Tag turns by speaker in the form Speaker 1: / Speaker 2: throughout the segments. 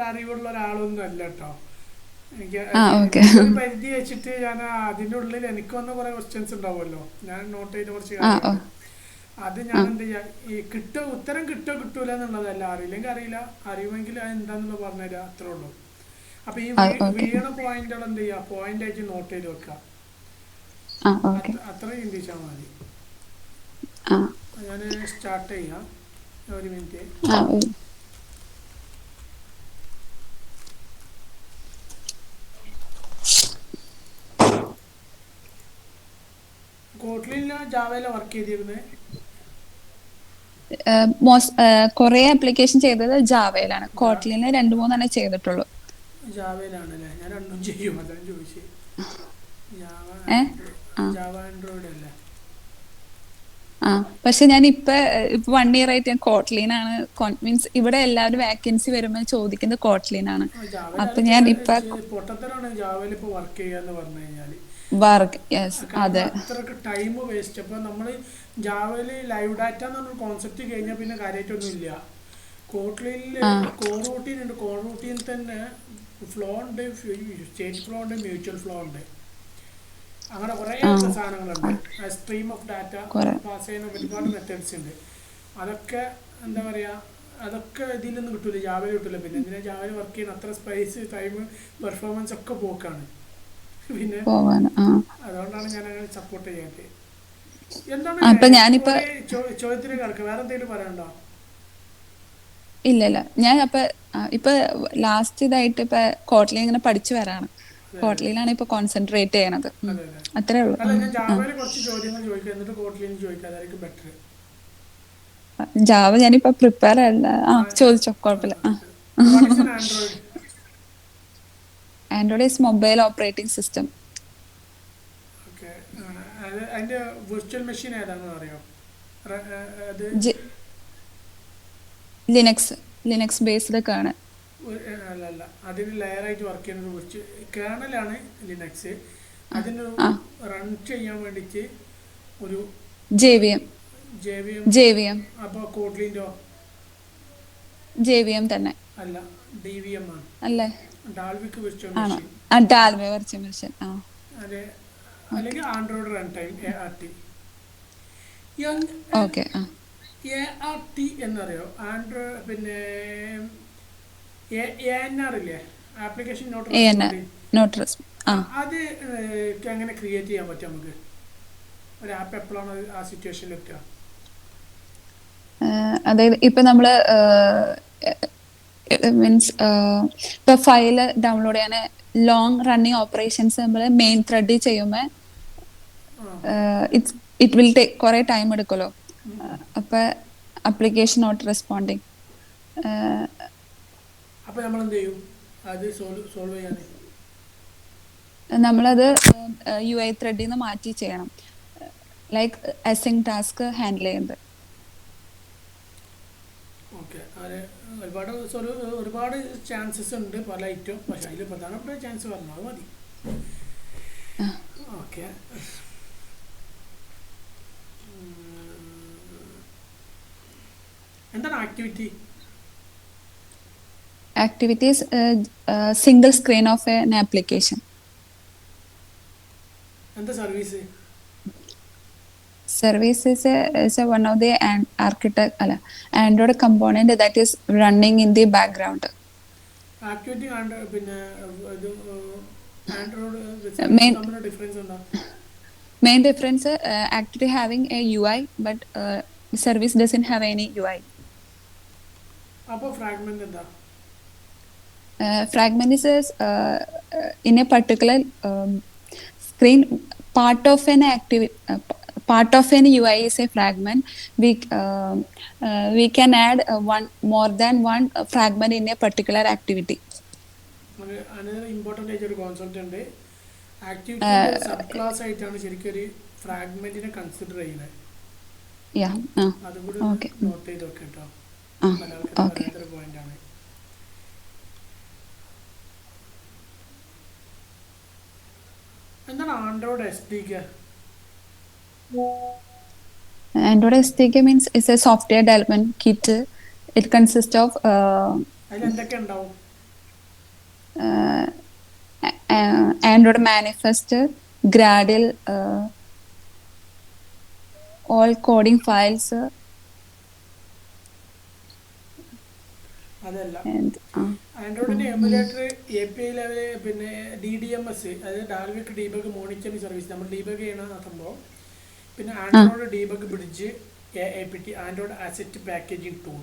Speaker 1: ഒരു അറിവുള്ള ഒരാളൊന്നും അല്ല കേട്ടോ. എനിക്ക്
Speaker 2: ഓക്കെ.
Speaker 1: എൻ്റെ ഒരു പരിധി വെച്ചിട്ട് ഞാൻ അതിൻ്റെ ഉള്ളിൽ എനിക്ക് വന്ന കുറേ ക്വസ്റ്റ്യൻസ് ഉണ്ടാവുമല്ലോ, ഞാൻ നോട്ട് ചെയ്ത കുറച്ച്
Speaker 2: ഓ
Speaker 1: കാര്യങ്ങൾ. അത്
Speaker 2: ആ
Speaker 1: ഞാൻ എന്ത് ചെയ്യാം, ഈ ഉത്തരം കിട്ടൂല എന്നുള്ളതല്ല, അറിയില്ലെങ്കിൽ അറിയില്ല, അറിയുമെങ്കിൽ അത് എന്താണെന്നുള്ളത് പറഞ്ഞുതരാം, അത്രേ ഉള്ളൂ. അപ്പോൾ ഈ
Speaker 2: ഓക്കെ.
Speaker 1: വീണ പോയിന്റുകൾ എന്ത് ചെയ്യുക, പോയിന്റ് ആയിട്ട് നോട്ട് ചെയ്ത് വെക്കുക.
Speaker 2: ഓക്കെ.
Speaker 1: അത്ര ചിന്തിച്ചാൽ മതി.
Speaker 2: ആ
Speaker 1: ഞാൻ സ്റ്റാർട്ട് ചെയ്യാം, ഒരു മിനിറ്റ്.
Speaker 2: ആ
Speaker 1: കോട്ട്ലിനിലാണ് ജാവയില വർക്ക് ചെയ്തിരുന്നത്?
Speaker 2: കുറെ ആപ്ലിക്കേഷൻ ചെയ്തത് ജാവയിലാണ്. കോട്ട്ലിന് രണ്ട് മൂന്നെണ്ണേ ചെയ്തിട്ടുള്ളൂ.
Speaker 1: ജാവയിലാണല്ലേ, ഞാൻ രണ്ടും ചെയ്യും, അതാണ് ചോദിച്ചത്. ജാവ
Speaker 2: ഏ
Speaker 1: ആൻഡ്രോയിഡ്,
Speaker 2: ആ
Speaker 1: ജാവ ആൻഡ്രോയിഡ് അല്ലേ?
Speaker 2: ആ പക്ഷെ ഞാൻ ഇപ്പൊ 1 ഇയർ ആയിട്ട് ഞാൻ കോട്ട്ലീനാണ്. മീൻസ് ഇവിടെ എല്ലാവരും വാക്കൻസി വരുമ്പോൾ ചോദിക്കുന്നത് കോട്ട്ലീനാണ്.
Speaker 1: ജാവയിൽ
Speaker 2: അപ്പൊ
Speaker 1: അത്
Speaker 2: ഞാൻ ഇപ്പൊ
Speaker 1: പൊട്ടത്തരാണ് ജാവയിൽ ഇപ്പോൾ വർക്ക് ചെയ്യുക എന്ന് പറഞ്ഞു കഴിഞ്ഞാൽ.
Speaker 2: വർക്ക് യെസ്
Speaker 1: കാരണം
Speaker 2: അതെ.
Speaker 1: അത്രക്ക് ടൈം വേസ്റ്റ്. അപ്പോൾ നമ്മൾ ജാവയിൽ ലൈവ് ഡാറ്റ എന്ന് പറഞ്ഞ കോൺസെപ്റ്റ് കഴിഞ്ഞാൽ പിന്നെ കാര്യമായിട്ടൊന്നും ഇല്ല. കോട്ട്ലിനിൽ
Speaker 2: ആ
Speaker 1: കോർ റൂട്ടീൻ ഉണ്ട്, കോർ റൂട്ടീനിൽ തന്നെ ഫ്ലോ ഉണ്ട്, സ്റ്റേറ്റ് ഫ്ലോ ഉണ്ട്, മ്യൂച്വൽ ഫ്ലോ ഉണ്ട്, അങ്ങനെ കുറേ
Speaker 2: ആ
Speaker 1: സാധനങ്ങളുണ്ട്. സ്ട്രീം ഓഫ് ഡാറ്റ
Speaker 2: കുറെ
Speaker 1: പാസ് ചെയ്യുന്ന ഒരുപാട് മെത്തേഡ്സ് ഉണ്ട്. അതൊക്കെ എന്താ പറയുക, അതൊക്കെ ഇതിലൊന്നും കിട്ടില്ല, ജാവയിൽ കിട്ടില്ല. പിന്നെ എന്തിനാ ജാവയിൽ വർക്ക് ചെയ്യുന്ന, അത്ര സ്പേസ് ടൈം പെർഫോമൻസ് ഒക്കെ പോക്കാണ്. പിന്നെ
Speaker 2: പോവാണ്.
Speaker 1: അതുകൊണ്ടാണ് ഞാൻ അങ്ങനെ സപ്പോർട്ട് ചെയ്യാത്തത്. എന്താണ്
Speaker 2: അപ്പൊ ഞാനിപ്പോ
Speaker 1: ഒരു ചോദ്യത്തിന് കിടക്കുക, വേറെ എന്തെങ്കിലും പറയാനുണ്ടോ?
Speaker 2: ഇല്ല ഇല്ല ഞാൻ അപ്പൊ ഇപ്പൊ ലാസ്റ്റ് ഇതായിട്ട് ഇപ്പൊ കോട്ട്ലി ഇങ്ങനെ പഠിച്ചു വരാണ്.
Speaker 1: അതെ അതെ
Speaker 2: കോട്ട്ലിയിലാണ് ഇപ്പൊ കോൺസെൻട്രേറ്റ് ചെയ്യണത്.
Speaker 1: അതെ അതെ.
Speaker 2: അത്രേ ഉള്ളൂ.
Speaker 1: അല്ല, ഞാൻ ജാവയിൽ കുറച്ച് ചോദ്യങ്ങൾ ചോദിക്കുക, എന്നിട്ട് കോട്ട്ലിന് ചോദിക്കുക, അതായിരിക്കും ബെറ്റർ.
Speaker 2: ജാവ ഞാനിപ്പോ പ്രിപ്പയർ അല്ല. ചോദിച്ചോ, കുഴപ്പമില്ല.
Speaker 1: What is N Android?
Speaker 2: Android is mobile operating system.
Speaker 1: Okay. അത് അതിൻ്റെ വിർച്വൽ മെഷീൻ ഏതാണെന്ന് അറിയോ? അത്
Speaker 2: ലിനക്സ് ലിനക്സ് ബേസ്ഡ് ഒക്കെ ആണ്.
Speaker 1: അല്ല അല്ല, അതിന് ലെയറായിട്ട് വർക്ക് ചെയ്യുന്നത് കേണലാണ് ലിനക്സ്. അതിന്
Speaker 2: ആ
Speaker 1: റൺ ചെയ്യാൻ വേണ്ടിയിട്ട് ഒരു
Speaker 2: J V M.
Speaker 1: J V M.
Speaker 2: J V M.
Speaker 1: അപ്പോൾ കോട്ട്ലിൻ്റെ
Speaker 2: ജെ വി എം തന്നെ
Speaker 1: അല്ല, ഡി വി എം ആണ്,
Speaker 2: അല്ലേ?
Speaker 1: ഡാൽവിക്ക് വിർച്വൽ
Speaker 2: ആണോ?
Speaker 1: മെഷീൻ.
Speaker 2: ഡാൽമ വെർച്വൽ മെഷീൻ.
Speaker 1: അതെ.
Speaker 2: ഓക്കെ.
Speaker 1: അല്ലെങ്കിൽ Android run time, A R T.
Speaker 2: Okay.
Speaker 1: A R T എന്നറിയോ? ആൻഡ്രോയിഡ് പിന്നെ എ എൻ ആർ ഇല്ലേ, application not
Speaker 2: A N R
Speaker 1: responding.
Speaker 2: Not റെസ്പ് ആ
Speaker 1: അത് എങ്ങനെ ക്രിയേറ്റ് ചെയ്യാൻ പറ്റും നമുക്ക്? ഒരു ആപ്പ് എപ്പോഴാണ് ആ സിറ്റുവേഷനിൽ എത്തുക?
Speaker 2: അതായത് ഇപ്പൊ നമ്മള് മീൻസ് ഇപ്പൊ ഫയല് ഡൗൺലോഡ് ചെയ്യാൻ ലോങ് റണ്ണിങ് ഓപ്പറേഷൻസ് നമ്മൾ മെയിൻ ത്രെഡിൽ ചെയ്യുമ്പോൾ
Speaker 1: ആ.
Speaker 2: ഇറ്റ്സ് ഇറ്റ് വിൽ ടേക്ക് കുറെ ടൈം എടുക്കുമല്ലോ. അപ്പൊ അപ്ലിക്കേഷൻ നോട്ട് റെസ്പോണ്ടിങ്
Speaker 1: അപ്പോൾ നമ്മൾ എന്ത് ചെയ്യും അത് സോൾവ് ചെയ്യാൻ?
Speaker 2: നമ്മളത് യു ഐ ത്രെഡിൽ നിന്ന് മാറ്റി ചെയ്യണം. ലൈക്ക് അസൈൻ ടാസ്ക് ഹാൻഡിൽ ചെയ്യുന്നത്.
Speaker 1: ഓക്കെ. അത് ഒരുപാട് ചാൻസസ് ഉണ്ട്, പല ഐറ്റം. പക്ഷെ അതിൽ പ്രധാനപ്പെട്ട ചാൻസ് പറഞ്ഞു അത് മതി. ഓക്കെ. എന്താണ് activity?
Speaker 2: Activities single screen off an application.
Speaker 1: എന്താ service?
Speaker 2: Service is one of the architect Android component that is running in the background.
Speaker 1: Activity പിന്നെ ഇത് ആൻഡ്രോയിഡ് സർവീസ്
Speaker 2: Main
Speaker 1: തമ്മിലുള്ള ഡിഫറൻസ് എന്താ?
Speaker 2: main difference actually having a UI, but service doesn't have any UI.
Speaker 1: അപ്പോൾ fragment എന്താ?
Speaker 2: Fragment is in a particular screen. Part of an activity, part of an UI is a fragment. We can add one more than one fragment in a particular activity.
Speaker 1: അതിന് important ആയിട്ടൊരു concept ഉണ്ട്. ആക്ടിവിറ്റീൻ്റെ sub class ആയിട്ടാണ് ശരിക്കും ഒരു ഫ്രാഗ്മെന്റിനെ consider ചെയ്യുന്നത്.
Speaker 2: Yeah.
Speaker 1: അതും കൂടി
Speaker 2: Okay.
Speaker 1: Not ചെയ്ത് വെക്കാം കേട്ടോ. പല ആൾക്കാരും
Speaker 2: Okay.
Speaker 1: പറയാത്തൊരു പോയിന്റാണ്. എന്താണ് Android S D K?
Speaker 2: Android SDK means it's a software development kit. It consists of
Speaker 1: അതിൽ എന്തൊക്കെ ഉണ്ടാവും?
Speaker 2: Android manifest, Gradle, all coding files,
Speaker 1: അതല്ല,
Speaker 2: and
Speaker 1: ആൻഡ്രോയിഡിൻ്റെ emulator A P I level, പിന്നെ DDMS, അതായത് ഡാൽവിക് ഡീബഗ് മോണിറ്ററിംഗ് സർവീസ്, നമ്മൾ debug ചെയ്യണ സംഭവം. പിന്നെ Android debug bridge, APT, Android asset packaging tool.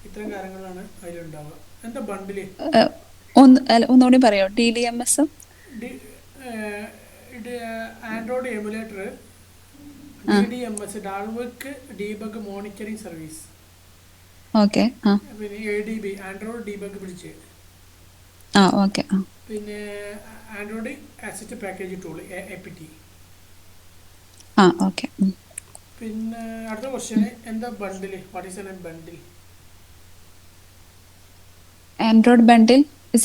Speaker 1: ഇത്തരം കാര്യങ്ങളാണ് അതിലുണ്ടാവുക. എന്താ ബണ്ടില്?
Speaker 2: ഒന്നുകൂടി പറയോ? DDMS,
Speaker 1: Android emulator, DDMS, Dalvik debug monitoring service.
Speaker 2: Okay.
Speaker 1: പിന്നെ ADB, Android debug bridge.
Speaker 2: Okay.
Speaker 1: പിന്നെ Android asset package tool, APT.
Speaker 2: Okay.
Speaker 1: പിന്നെ അടുത്ത ക്വസ്റ്റ്യന്, എന്താ bundle? What is an bundle?
Speaker 2: Android bundle is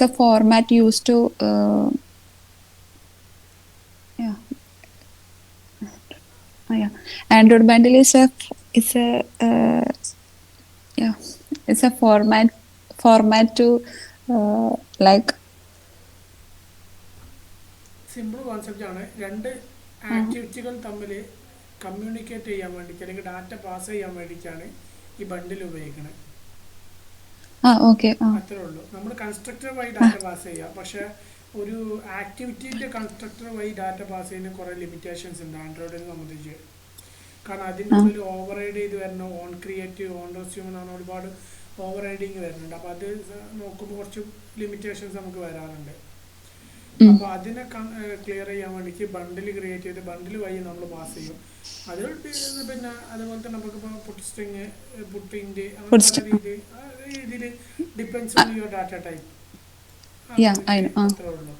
Speaker 2: a format used to Android bundle is a it's a format to like
Speaker 1: simple concept ആണ്. രണ്ട് ആക്ടിവിറ്റികൾ തമ്മിൽ communicate ചെയ്യാൻ വേണ്ടിയിട്ട്, അല്ലെങ്കിൽ data pass ചെയ്യാൻ വേണ്ടിയിട്ടാണ് ഈ ബണ്ടിൽ ഉപയോഗിക്കുന്നത്. അത്രേ ഉള്ളൂ. നമ്മൾ കൺസ്ട്രക്ടർ വഴി ഡാറ്റ പാസ് ചെയ്യാം, പക്ഷേ ഒരു ആക്ടിവിറ്റീൻ്റെ കൺസ്ട്രക്ടർ വഴി ഡാറ്റ പാസ് ചെയ്യുന്ന കുറേ ലിമിറ്റേഷൻസ് ഉണ്ട് ആൻഡ്രോയിഡിനെ സംബന്ധിച്ച്. കാരണം അതിൻ്റെ ഉള്ളിൽ ഓവർ റൈഡ് ചെയ്ത് വരണം, ഓൺ ക്രിയേറ്റ്, ഓൺ റെസ്യൂം എന്നാണ് ഒരുപാട് ഓവർ റൈഡിങ് വരുന്നുണ്ട്. അപ്പോൾ അത് നോക്കുമ്പോൾ കുറച്ച് ലിമിറ്റേഷൻസ് നമുക്ക് വരാറുണ്ട്. അപ്പോൾ അതിനെ ക്ലിയർ ചെയ്യാൻ വേണ്ടിയിട്ട് ബണ്ടിൽ ക്രിയേറ്റ് ചെയ്ത് ബണ്ടിൽ വഴി നമ്മൾ പാസ് ചെയ്യും. അത് പിന്നെ അതുപോലെ തന്നെ നമുക്കിപ്പോൾ പുട്ട് സ്ട്രിങ്, പുട്ടിൻ്റെ, അങ്ങനെ പല രീതിയിൽ depends on your data type. അത്രേ ഉള്ളൂ.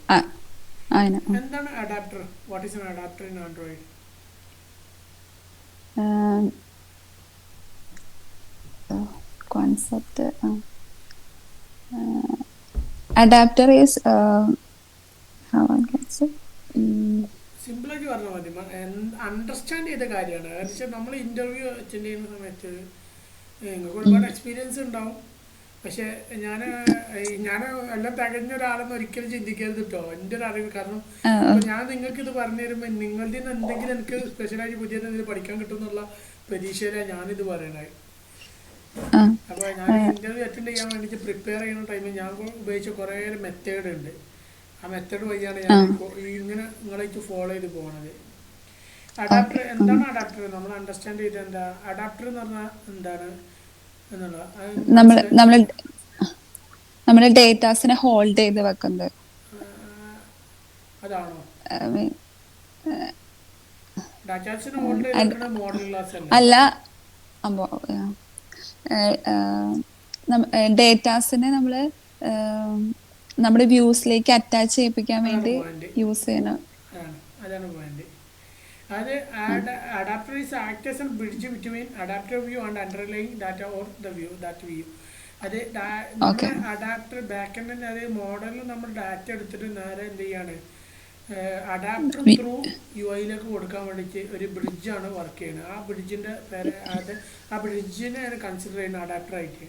Speaker 1: എന്താണ് adapter? What is N adapter in Android?
Speaker 2: concept adapter is how I can say
Speaker 1: സിമ്പിളായിട്ട് പറഞ്ഞാൽ മതി, അണ്ടർസ്റ്റാൻഡ് ചെയ്ത കാര്യമാണ്. കാരണം നമ്മൾ ഇൻ്റർവ്യൂ അറ്റൻഡ് ചെയ്യുന്ന സമയത്ത് നിങ്ങൾക്ക് ഒരുപാട് എക്സ്പീരിയൻസ് ഉണ്ടാവും, പക്ഷേ ഞാൻ എല്ലാം തികഞ്ഞ ഒരാളെന്ന് ഒരിക്കലും ചിന്തിക്കരുത് കേട്ടോ, എൻ്റെ ഒരു അറിവ്. കാരണം ഇപ്പോൾ ഞാൻ നിങ്ങൾക്ക് ഇത് പറഞ്ഞു തരുമ്പോൾ നിങ്ങളുടെ നിന്ന് എന്തെങ്കിലും എനിക്ക് സ്പെഷ്യലായിട്ട് പുതിയ എന്തെങ്കിലും പഠിക്കാൻ കിട്ടും എന്നുള്ള പ്രതീക്ഷയിലാണ് ഞാനിത് പറയണത്. അപ്പോൾ ഞാൻ ഇൻ്റർവ്യൂ അറ്റൻഡ് ചെയ്യാൻ വേണ്ടിയിട്ട് പ്രിപ്പയർ ചെയ്യുന്ന ടൈമിൽ ഞാൻ ഉപയോഗിച്ച കുറേ മെത്തേഡ് ഉണ്ട്. ആ മെത്തേഡ് വഴിയാണ് ഞാൻ ഇങ്ങനെ നിങ്ങളേക്ക് ഫോളോ ചെയ്ത് പോകുന്നത്. അഡാപ്റ്റർ എന്താണ്? അഡാപ്റ്റർ നമ്മൾ അണ്ടർസ്റ്റാൻഡ് ചെയ്ത് എന്താ അഡാപ്റ്റർ എന്ന് പറഞ്ഞാൽ എന്താണ് എന്നുള്ളത്.
Speaker 2: നമ്മൾ ഡേറ്റാസിനെ ഹോൾഡ് ചെയ്ത് വെക്കുന്നത്
Speaker 1: അതാണോ? ഡാറ്റാസിനെ ഹോൾഡ് ചെയ്ത് വെക്കുന്ന മോഡൽ ക്ലാസ്
Speaker 2: അല്ല. ഡേറ്റാസിനെ നമ്മള് നമ്മുടെ വ്യൂസിലേക്ക് അറ്റാച്ച് ചെയ്യിപ്പിക്കാൻ വേണ്ടി യൂസ് ചെയ്യണം.
Speaker 1: അതാണ് പോയിന്റ്. അത് adapter is act as A bridge between adapter view and underlying data or the view that view. അത് നമ്മുടെ അഡാപ്റ്റർ ബാക്ക് എൻഡിൽ അത് മോഡലിൽ നമ്മൾ ഡാറ്റ എടുത്തിട്ട് നേരെ എന്ത് ചെയ്യാണ്, അഡാപ്റ്റർ ത്രൂ UI-യിലേക്ക് കൊടുക്കാൻ വേണ്ടിയിട്ട് ഒരു ബ്രിഡ്ജാണ് വർക്ക് ചെയ്യുന്നത്. ആ ബ്രിഡ്ജിൻ്റെ പേര് ആ ബ്രിഡ്ജിനെയാണ് കൺസിഡർ ചെയ്യുന്നത് അഡാപ്റ്ററായിട്ട്.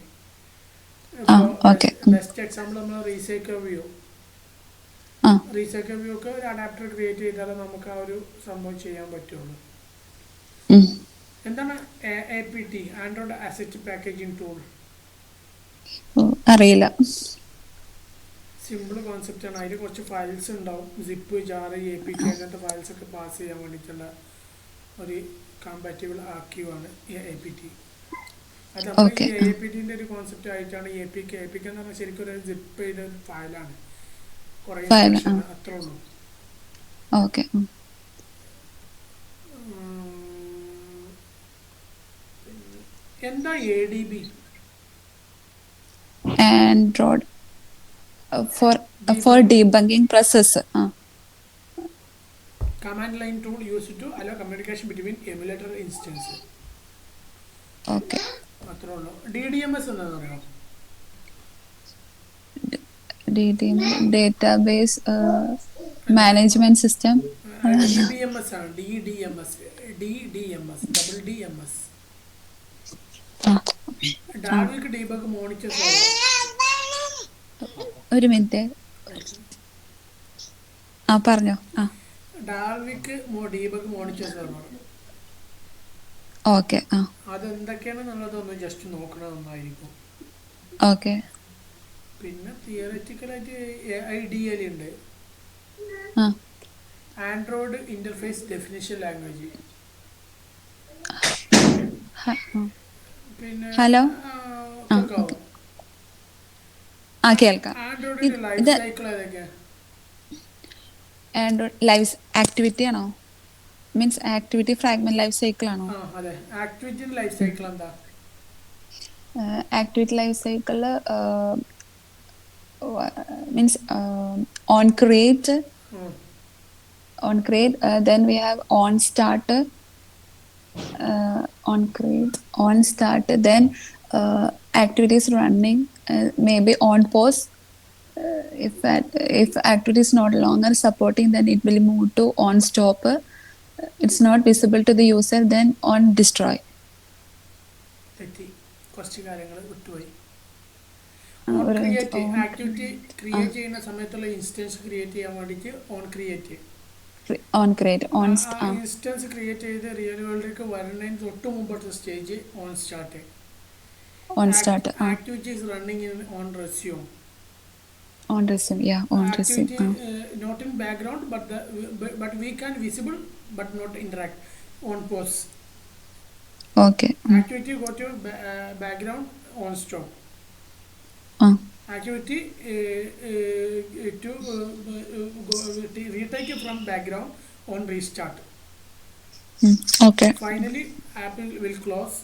Speaker 1: ബെസ്റ്റ് എക്സാമ്പിൾ നമ്മൾ റീസൈക്കിൾ വ്യൂ ഒക്കെ ഒരു അഡാപ്റ്റർ ക്രിയേറ്റ് ചെയ്താലേ നമുക്ക് ആ ഒരു സംഭവം ചെയ്യാൻ പറ്റുള്ളൂ. എന്താണ് APT, Android asset packaging tool?
Speaker 2: അറിയില്ല.
Speaker 1: സിമ്പിൾ കോൺസെപ്റ്റ് ആണ്. അതിൽ കുറച്ച് ഫയൽസ് ഉണ്ടാവും, സിപ്പ്, ജാർ, APK അങ്ങനത്തെ ഫയൽസ് ഒക്കെ പാസ് ചെയ്യാൻ വേണ്ടിയിട്ടുള്ള ഒരു കമ്പാറ്റബിൾ ആർക്കീവാണ് APT. അത് നമ്മൾ ഈ APTൻ്റെ ഒരു കോൺസെപ്റ്റ് ആയിട്ടാണ് APK എന്ന് പറഞ്ഞാൽ ശരിക്കും ഒരു സിപ്പ് ചെയ്ത ഒരു ഫയലാണ്, കുറേ അത്രേ ഉള്ളൂ. എന്താ ADB?
Speaker 2: Android for debugging process.
Speaker 1: Command line tool used to allow communication between emulator instances.
Speaker 2: Okay.
Speaker 1: അത്രേ ഉള്ളൂ. DDMS എന്താണെന്ന് അറിയാമോ?
Speaker 2: Database management system.
Speaker 1: DBMS ആണ്. DDMS, double DMS.
Speaker 2: ആ
Speaker 1: ഡാൽവിക്ക് ഡീബഗ് മോണിറ്റർ സെർവർ.
Speaker 2: ഒരു മിനിറ്റ്. ആ പറഞ്ഞോ. ആ
Speaker 1: ഡാൽവിക്ക് ഡീബഗ് മോണിറ്റർ സെർവർ
Speaker 2: ഓക്കെ. ആ
Speaker 1: അതെന്തൊക്കെയാണെന്നുള്ളതൊന്ന് ജസ്റ്റ് നോക്കണത് നന്നായിരിക്കും.
Speaker 2: ഓക്കെ.
Speaker 1: പിന്നെ തിയററ്റിക്കലായിട്ട് AIDL ഉണ്ട്,
Speaker 2: ആ
Speaker 1: ആൻഡ്രോയിഡ് ഇന്റർഫേസ് ഡെഫിനിഷൻ ലാംഗ്വേജ്. പിന്നെ
Speaker 2: ഹലോ. ആ
Speaker 1: കേൾക്കാവോ?
Speaker 2: ഓക്കെ. ആ കേൾക്കാം.
Speaker 1: ആൻഡ്രോയിഡിന്റെ ലൈഫ്
Speaker 2: ഇത്
Speaker 1: സൈക്കിൾ ഏതൊക്കെയാ?
Speaker 2: ആൻഡ്രോയിഡ് ലൈഫ് ആക്ടിവിറ്റി ആണോ? Means activity fragment life cycle ആണോ?
Speaker 1: ആ അതെ, ആക്ടിവിറ്റിന്റെ ലൈഫ് സൈക്കിൾ എന്താ?
Speaker 2: Activity life cycle means on create,
Speaker 1: ഉം.
Speaker 2: then we have on start, on create, on start, then activities running, maybe on pause. If activity is not longer supporting, then it will move to on stop. It's not visible to the user, then on destroy.
Speaker 1: തെറ്റി, കുറച്ച് കാര്യങ്ങൾ വിട്ടുപോയി.
Speaker 2: Uh,
Speaker 1: on
Speaker 2: ഒരു minute.
Speaker 1: Create,
Speaker 2: On
Speaker 1: activity
Speaker 2: uh,
Speaker 1: create ചെയ്യുന്ന സമയത്തുള്ള instance create ചെയ്യാൻ വേണ്ടിയിട്ട് on create.
Speaker 2: on create, on
Speaker 1: ആ ഇൻസ്റ്റൻസ് ക്രിയേറ്റ് ചെയ്ത് റിയൽ വേൾഡിലേക്ക് വരുന്നതിന് തൊട്ട് മുമ്പത്തെ stage own start.
Speaker 2: on start.
Speaker 1: Activities running in on resume.
Speaker 2: On resume, yeah, on resume.
Speaker 1: Activity not in background, but we can visible but not interact on pause.
Speaker 2: Okay.
Speaker 1: Activity go to background on stop.
Speaker 2: Uh,
Speaker 1: Activity to go retake it from background on restart.
Speaker 2: okay.
Speaker 1: Finally, Apple will close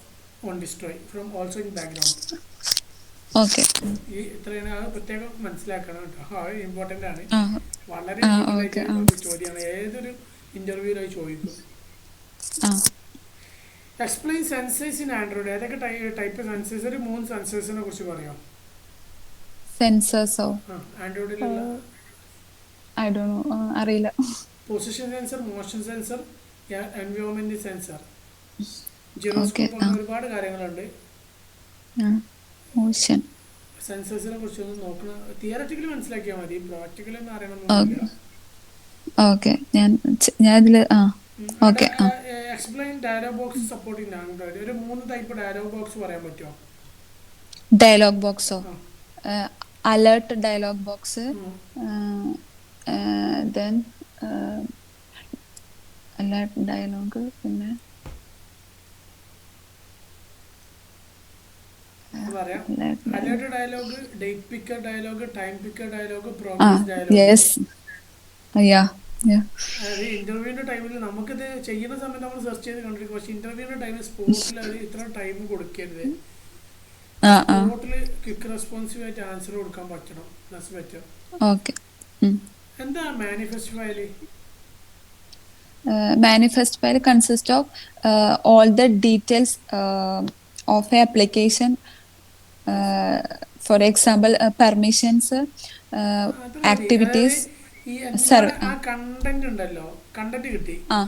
Speaker 1: on destroy from also in background.
Speaker 2: Okay.
Speaker 1: ഈ ഇത്രയാണ്, അത് പ്രത്യേകം മനസ്സിലാക്കണം കേട്ടോ, അത് important ആണ്.
Speaker 2: Uh,
Speaker 1: വളരെ
Speaker 2: okay.
Speaker 1: ഡീറ്റെയിലായിട്ട് ചോദ്യമാണ്, ഏതൊരു ഇൻ്റർവ്യൂവിലായി ചോദിക്കും. Explain sensors in Android. ഏതൊക്കെ ടൈപ്പ് സെൻസേഴ്സ്? ഒരു 3 സെൻസേഴ്സിനെ കുറിച്ച് പറയാം.
Speaker 2: Sensors.
Speaker 1: ആൻഡ്രോയിഡിലുള്ള
Speaker 2: I don't know. അറിയില്ല.
Speaker 1: Position sensor, motion sensor, environment sensor,
Speaker 2: Okay.
Speaker 1: ജിറോസ്കോപ്പ്, അങ്ങനെ ഒരുപാട് കാര്യങ്ങളുണ്ട്.
Speaker 2: Motion.
Speaker 1: സെൻസേഴ്സിനെ കുറിച്ചൊന്നും നോക്കണം, തിയററ്റിക്കലി മനസ്സിലാക്കിയാൽ മതി, പ്രാക്ടിക്കലി ഒന്നും അറിയണമെന്നൊന്നുമില്ല.
Speaker 2: ഓക്കെ. ഞാൻ ഇതില് okay.
Speaker 1: Explain dialog box support in Android. ഒരു 3 ടൈപ്പ് ഡയലോഗ് ബോക്സ് പറയാൻ പറ്റുമോ?
Speaker 2: ഡയലോഗ് ബോക്സോ? Alert dialog box, then alert dialog, പിന്നെ
Speaker 1: പറയാം. Alert dialog, date picker dialog, time picker dialog, progress dialog.
Speaker 2: Yes. Yeah.
Speaker 1: അതായത് ഇന്റർവ്യൂവിന്റെ ടൈമിൽ നമുക്കിത് ചെയ്യുന്ന സമയത്ത് നമ്മൾ സെർച്ച് ചെയ്ത് കണ്ടിരിക്കും, പക്ഷെ ഇന്റർവ്യൂവിന്റെ ടൈമിൽ സ്പോട്ടിൽ അത് ഇത്ര ടൈം കൊടുക്കരുത്. സ്പോട്ടിൽ ക്വിക്ക് റെസ്പോൺസീവ് ആയിട്ട് ആൻസർ കൊടുക്കാൻ പറ്റണം. Plus better.
Speaker 2: ഓക്കെ.
Speaker 1: എന്താ manifest file?
Speaker 2: Manifest file consists of all the details of a application. For example, permissions, activities,
Speaker 1: ആ കണ്ടന്റ് ഉണ്ടല്ലോ, കണ്ടന്റ് കിട്ടി, ആ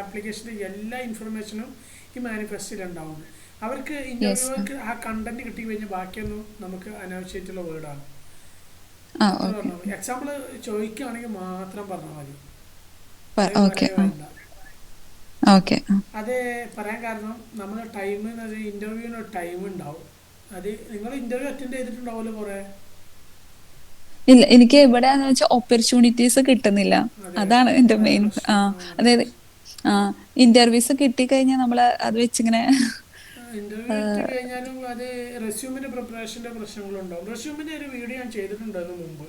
Speaker 1: ആപ്ലിക്കേഷന്റെ എല്ലാ ഇൻഫർമേഷനും ഈ മാനിഫെസ്റ്റിൽ ഉണ്ടാവും. അവർക്ക് ഇന്റർവ്യൂവർക്ക് ആ കണ്ടന്റ് കിട്ടി കഴിഞ്ഞാൽ ബാക്കിയൊന്നും നമുക്ക് അനാവശ്യമായിട്ടുള്ള വേർഡാണ്. എക്സാമ്പിൾ ചോദിക്കുകയാണെങ്കിൽ മാത്രം പറഞ്ഞാൽ മതി. അത് പറയാൻ കാരണം നമ്മൾ ടൈം, ഇന്റർവ്യൂവിന് ടൈം ഉണ്ടാവും. അത് നിങ്ങൾ ഇന്റർവ്യൂ അറ്റൻഡ് ചെയ്തിട്ടുണ്ടാവുമല്ലോ കുറെ.
Speaker 2: ഇല്ല, എനിക്ക് ഇവിടെ ഓപ്പർച്യൂണിറ്റീസ് കിട്ടുന്നില്ല, അതാണ് എന്റെ മെയിൻ. അതായത് ഇന്റർവ്യൂസ് കിട്ടിക്കഴിഞ്ഞാൽ നമ്മൾ അത് വെച്ചിങ്ങനെ
Speaker 1: ഇന്റർവ്യൂ കിട്ടി കഴിഞ്ഞാലും അത് റെസ്യൂമിന്റെ പ്രിപ്പറേഷന്റെ പ്രശ്നങ്ങളുണ്ടാവും. റെസ്യൂമിന്റെ ഒരു വീഡിയോ ഞാൻ ചെയ്തിട്ടുണ്ടായിരുന്നു മുമ്പ്,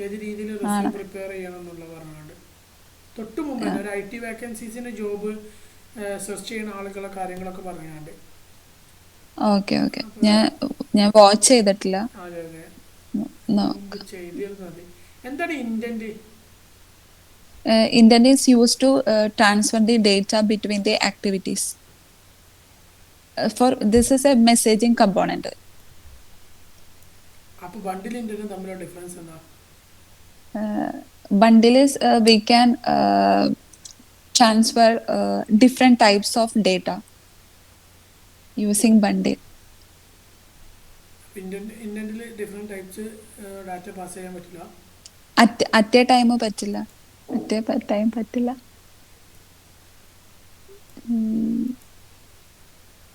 Speaker 1: ഏത് രീതിയിൽ റെസ്യൂം പ്രിപ്പയർ ചെയ്യണം എന്നുള്ള പറഞ്ഞുകൊണ്ട്. തൊട്ട് മുമ്പ് ഒരു IT വേക്കൻസീസിന്റെ ജോബ് സെർച്ച് ചെയ്യുന്ന ആളുകളെ കാര്യങ്ങളൊക്കെ പറഞ്ഞാണ്ട്.
Speaker 2: ഓക്കെ. ഞാൻ വാച്ച് ചെയ്തിട്ടില്ല.
Speaker 1: അതെ ചെയ്തിരുന്നത്. എന്താണ് intent?
Speaker 2: Intent is used to transfer the data between the activities. This is a messaging component.
Speaker 1: അപ്പോൾ ബണ്ടിൽ ഇന്റന്റും തമ്മിലുള്ള ഡിഫറൻസ് എന്താ?
Speaker 2: Bundle is we can transfer different types of data. using bundle.
Speaker 1: ഇൻഡന്റിൽ ഡിഫറെൻറ്റ് ടൈപ്സ് ഡാറ്റ പാസ് ചെയ്യാൻ പറ്റില്ല.
Speaker 2: At a time പറ്റില്ല. At a time പറ്റില്ല.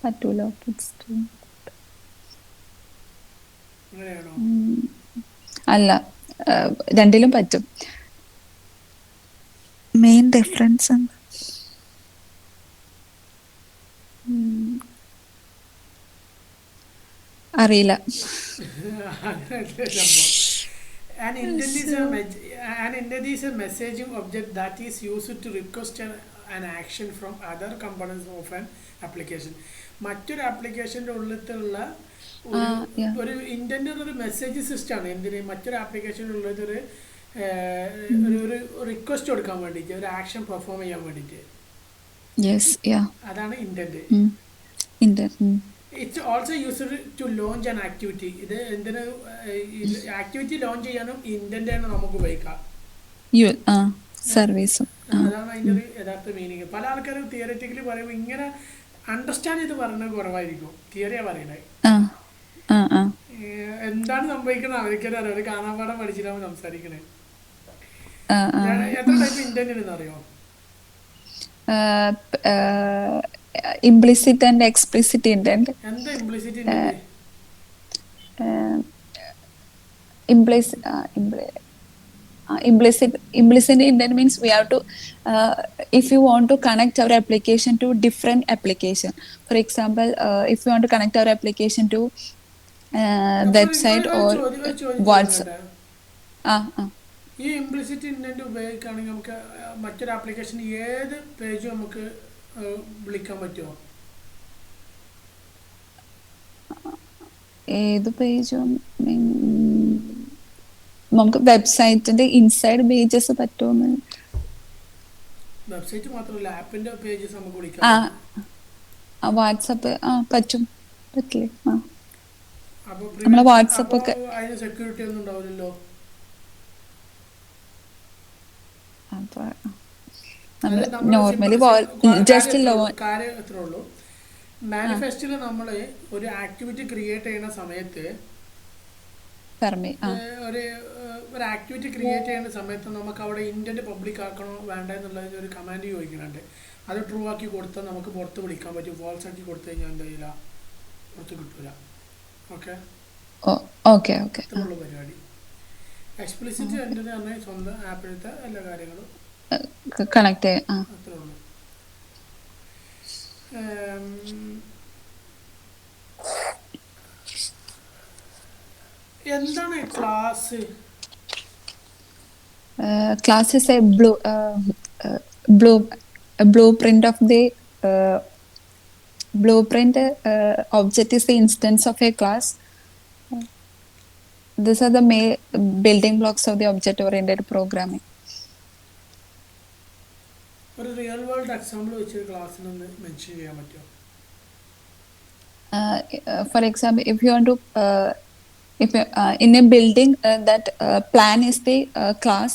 Speaker 2: പറ്റൂല.
Speaker 1: അങ്ങനെയാണോ?
Speaker 2: അല്ല, രണ്ടിലും പറ്റും. മെയിൻ ഡിഫറൻസ് അറിയില്ല.
Speaker 1: An intent is a messaging object that is used to request an action from other components of an application. മറ്റൊരു ആപ്ലിക്കേഷൻ്റെ ഉള്ളിലുള്ള ഒരു ഇൻറ്റൻ്റ് ഒരു മെസ്സേജ് സിസ്റ്റമാണ്. എന്തിന്? മറ്റൊരു ആപ്ലിക്കേഷൻ്റെ ഉള്ളത് ഒരു റിക്വസ്റ്റ് കൊടുക്കാൻ വേണ്ടിയിട്ട്, ഒരു ആക്ഷൻ പെർഫോം ചെയ്യാൻ വേണ്ടിയിട്ട്. അതാണ് intent. It's also used to launch an activity. ഇത് എന്തിന്? ആക്ടിവിറ്റി ലോഞ്ച് ചെയ്യാനും ഇൻറ്റൻ്റ് ആണ് നമുക്ക് ഉപയോഗിക്കാം.
Speaker 2: സർവീസും.
Speaker 1: അതാണ് അതിൻ്റെ ഒരു യഥാർത്ഥ മീനിങ്. പല ആൾക്കാരും തിയററ്റിക്കലി പറയുമ്പോൾ ഇങ്ങനെ അണ്ടർസ്റ്റാൻഡ് ചെയ്ത് പറയുന്നത് കുറവായിരിക്കും. തിയറിയാ പറയണേ. എന്താണ് സംഭവിക്കുന്നത് അവർക്കറിയാം. അവർ കാണാപ്പാടം പഠിച്ചിട്ടാവും സംസാരിക്കണേ. എത്ര ടൈപ്പ് ഇൻറ്റൻ്റ് ഉണ്ടെന്ന് അറിയോ?
Speaker 2: Implicit and explicit intent.
Speaker 1: എന്താ implicit intent?
Speaker 2: Implicit intent means we have to, if you want to connect our application to different application. For example, if you want to connect our application to website or WhatsApp.
Speaker 1: ഈ implicit intent ഉപയോഗിക്കുകയാണെങ്കിൽ നമുക്ക് മറ്റൊരു application ഏത് പേജും നമുക്ക് വിളിക്കാൻ പറ്റുമോ?
Speaker 2: ഏത് പേജും നമുക്ക് വെബ്സൈറ്റിന്റെ ഇൻസൈഡ് പേജസ് പറ്റുമോ?
Speaker 1: വെബ്സൈറ്റ് മാത്രമല്ല, ആപ്പിന്റെ പേജസ് നമുക്ക് വിളിക്കാം.
Speaker 2: വാട്സാപ്പ് പറ്റും. പറ്റില്ലേ? നമ്മളെ വാട്സാപ്പ് ഒക്കെ
Speaker 1: അതിന് സെക്യൂരിറ്റി ഒന്നും ഉണ്ടാവില്ലല്ലോ.
Speaker 2: നോർമലി ജസ്റ്റ്
Speaker 1: കാര്യം എത്രേ ഉള്ളൂ. മാനിഫെസ്റ്റിൽ നമ്മൾ ഒരു ആക്ടിവിറ്റി ക്രിയേറ്റ് ചെയ്യുന്ന സമയത്ത് ഒരു ആക്ടിവിറ്റി ക്രിയേറ്റ് ചെയ്യുന്ന സമയത്ത് നമുക്ക് അവിടെ ഇൻറ്റന്റ് പബ്ലിക് ആക്കണോ വേണ്ട എന്നുള്ളത് ഒരു കമാൻഡ് ചോദിക്കുന്നുണ്ട്. അത് ട്രൂ ആക്കി കൊടുത്താൽ നമുക്ക് പുറത്ത് വിളിക്കാൻ പറ്റും. ഫോൾസ് ആക്കി കൊടുത്തു കഴിഞ്ഞാൽ എന്താ ചെയ്യില്ല, പുറത്ത് കിട്ടൂല.
Speaker 2: ഓക്കെ
Speaker 1: ഇത്രയുള്ള പരിപാടി. എക്സ്പ്ലിസിറ്റ് ഇൻറ്റന്റ് പറഞ്ഞാൽ സ്വന്തം ആപ്പിലത്തെ എല്ലാ കാര്യങ്ങളും
Speaker 2: കണക്ട്
Speaker 1: അത്രേ ഉള്ളൂ. എന്താണ് class?
Speaker 2: Class is a blueprint of the blueprint object is the instance of a class. These are the main building blocks of the object oriented programming.
Speaker 1: ഒരു റിയൽ വേൾഡ് എക്സാമ്പിൾ വെച്ച് ക്ലാസ്സിനൊന്ന് mention ചെയ്യാൻ പറ്റുമോ?
Speaker 2: For example, if you want to in a building that plan is the class,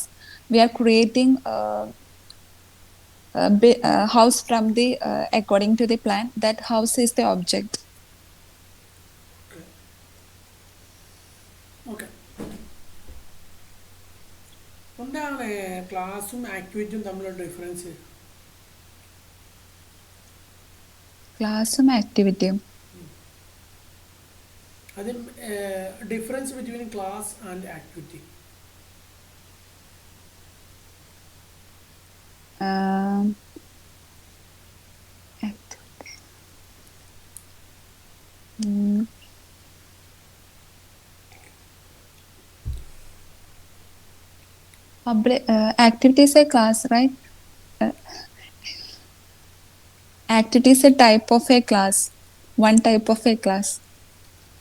Speaker 2: we are creating a house from the according to the plan. That house is the object.
Speaker 1: Okay. എന്താണ് ക്ലാസ്സും ആക്ടിവിറ്റിയും തമ്മിലുള്ള difference?
Speaker 2: ക്ലാസ്സും ആക്ടിവിറ്റിയും
Speaker 1: അത് difference between class and activity.
Speaker 2: Activity is a class, right? Activity is a type of a class. One type of a class.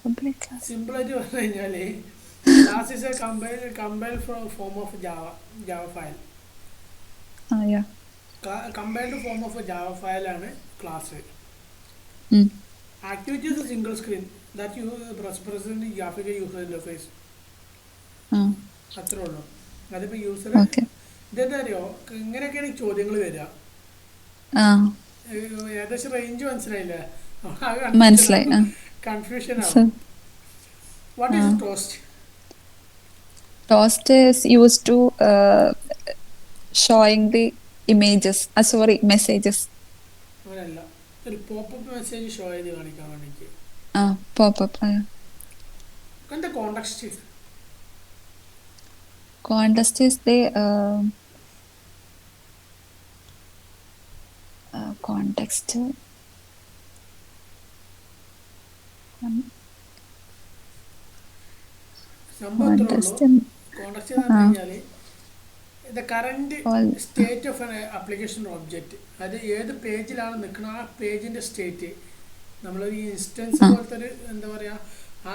Speaker 1: Simple ആയിട്ട് പറഞ്ഞു കഴിഞ്ഞാൽ class is a compiled form of Java file. Compiled form of Java ഫയലാണ് class. Activity is a single screen that you present graphic user interface. അത്രേ ഉള്ളൂ. അതിപ്പോൾ user ഇതെന്താ അറിയോ, ഇങ്ങനെയൊക്കെയാണ് ചോദ്യങ്ങൾ വരിക. ഏകദേശം റേഞ്ച് മനസ്സിലായില്ലേ?
Speaker 2: മനസ്സിലായി.
Speaker 1: കൺഫ്യൂഷൻ
Speaker 2: സോ
Speaker 1: ആവും. What is toast?
Speaker 2: Toast is used to showing the images, sorry, messages.
Speaker 1: അങ്ങനെയല്ല, ഒരു പോപ്പപ്പ് മെസ്സേജ് ഷോ ചെയ്ത് കാണിക്കാൻ വേണ്ടിയിട്ട്.
Speaker 2: Pop-up.
Speaker 1: എന്താ context?
Speaker 2: Context is the context.
Speaker 1: സംഭവം ഇത്രേ ഉള്ളൂ.
Speaker 2: Context.
Speaker 1: കോണ്ടക്സ്റ്റ് എന്ന് പറഞ്ഞു കഴിഞ്ഞാൽ the current
Speaker 2: All.
Speaker 1: State of N application object. അത് ഏത് പേജിലാണ് നിൽക്കുന്നത് ആ പേജിൻ്റെ സ്റ്റേറ്റ്. നമ്മളൊരു ഇൻസ്റ്റൻസ് പോലത്തെ ഒരു എന്താ പറയുക,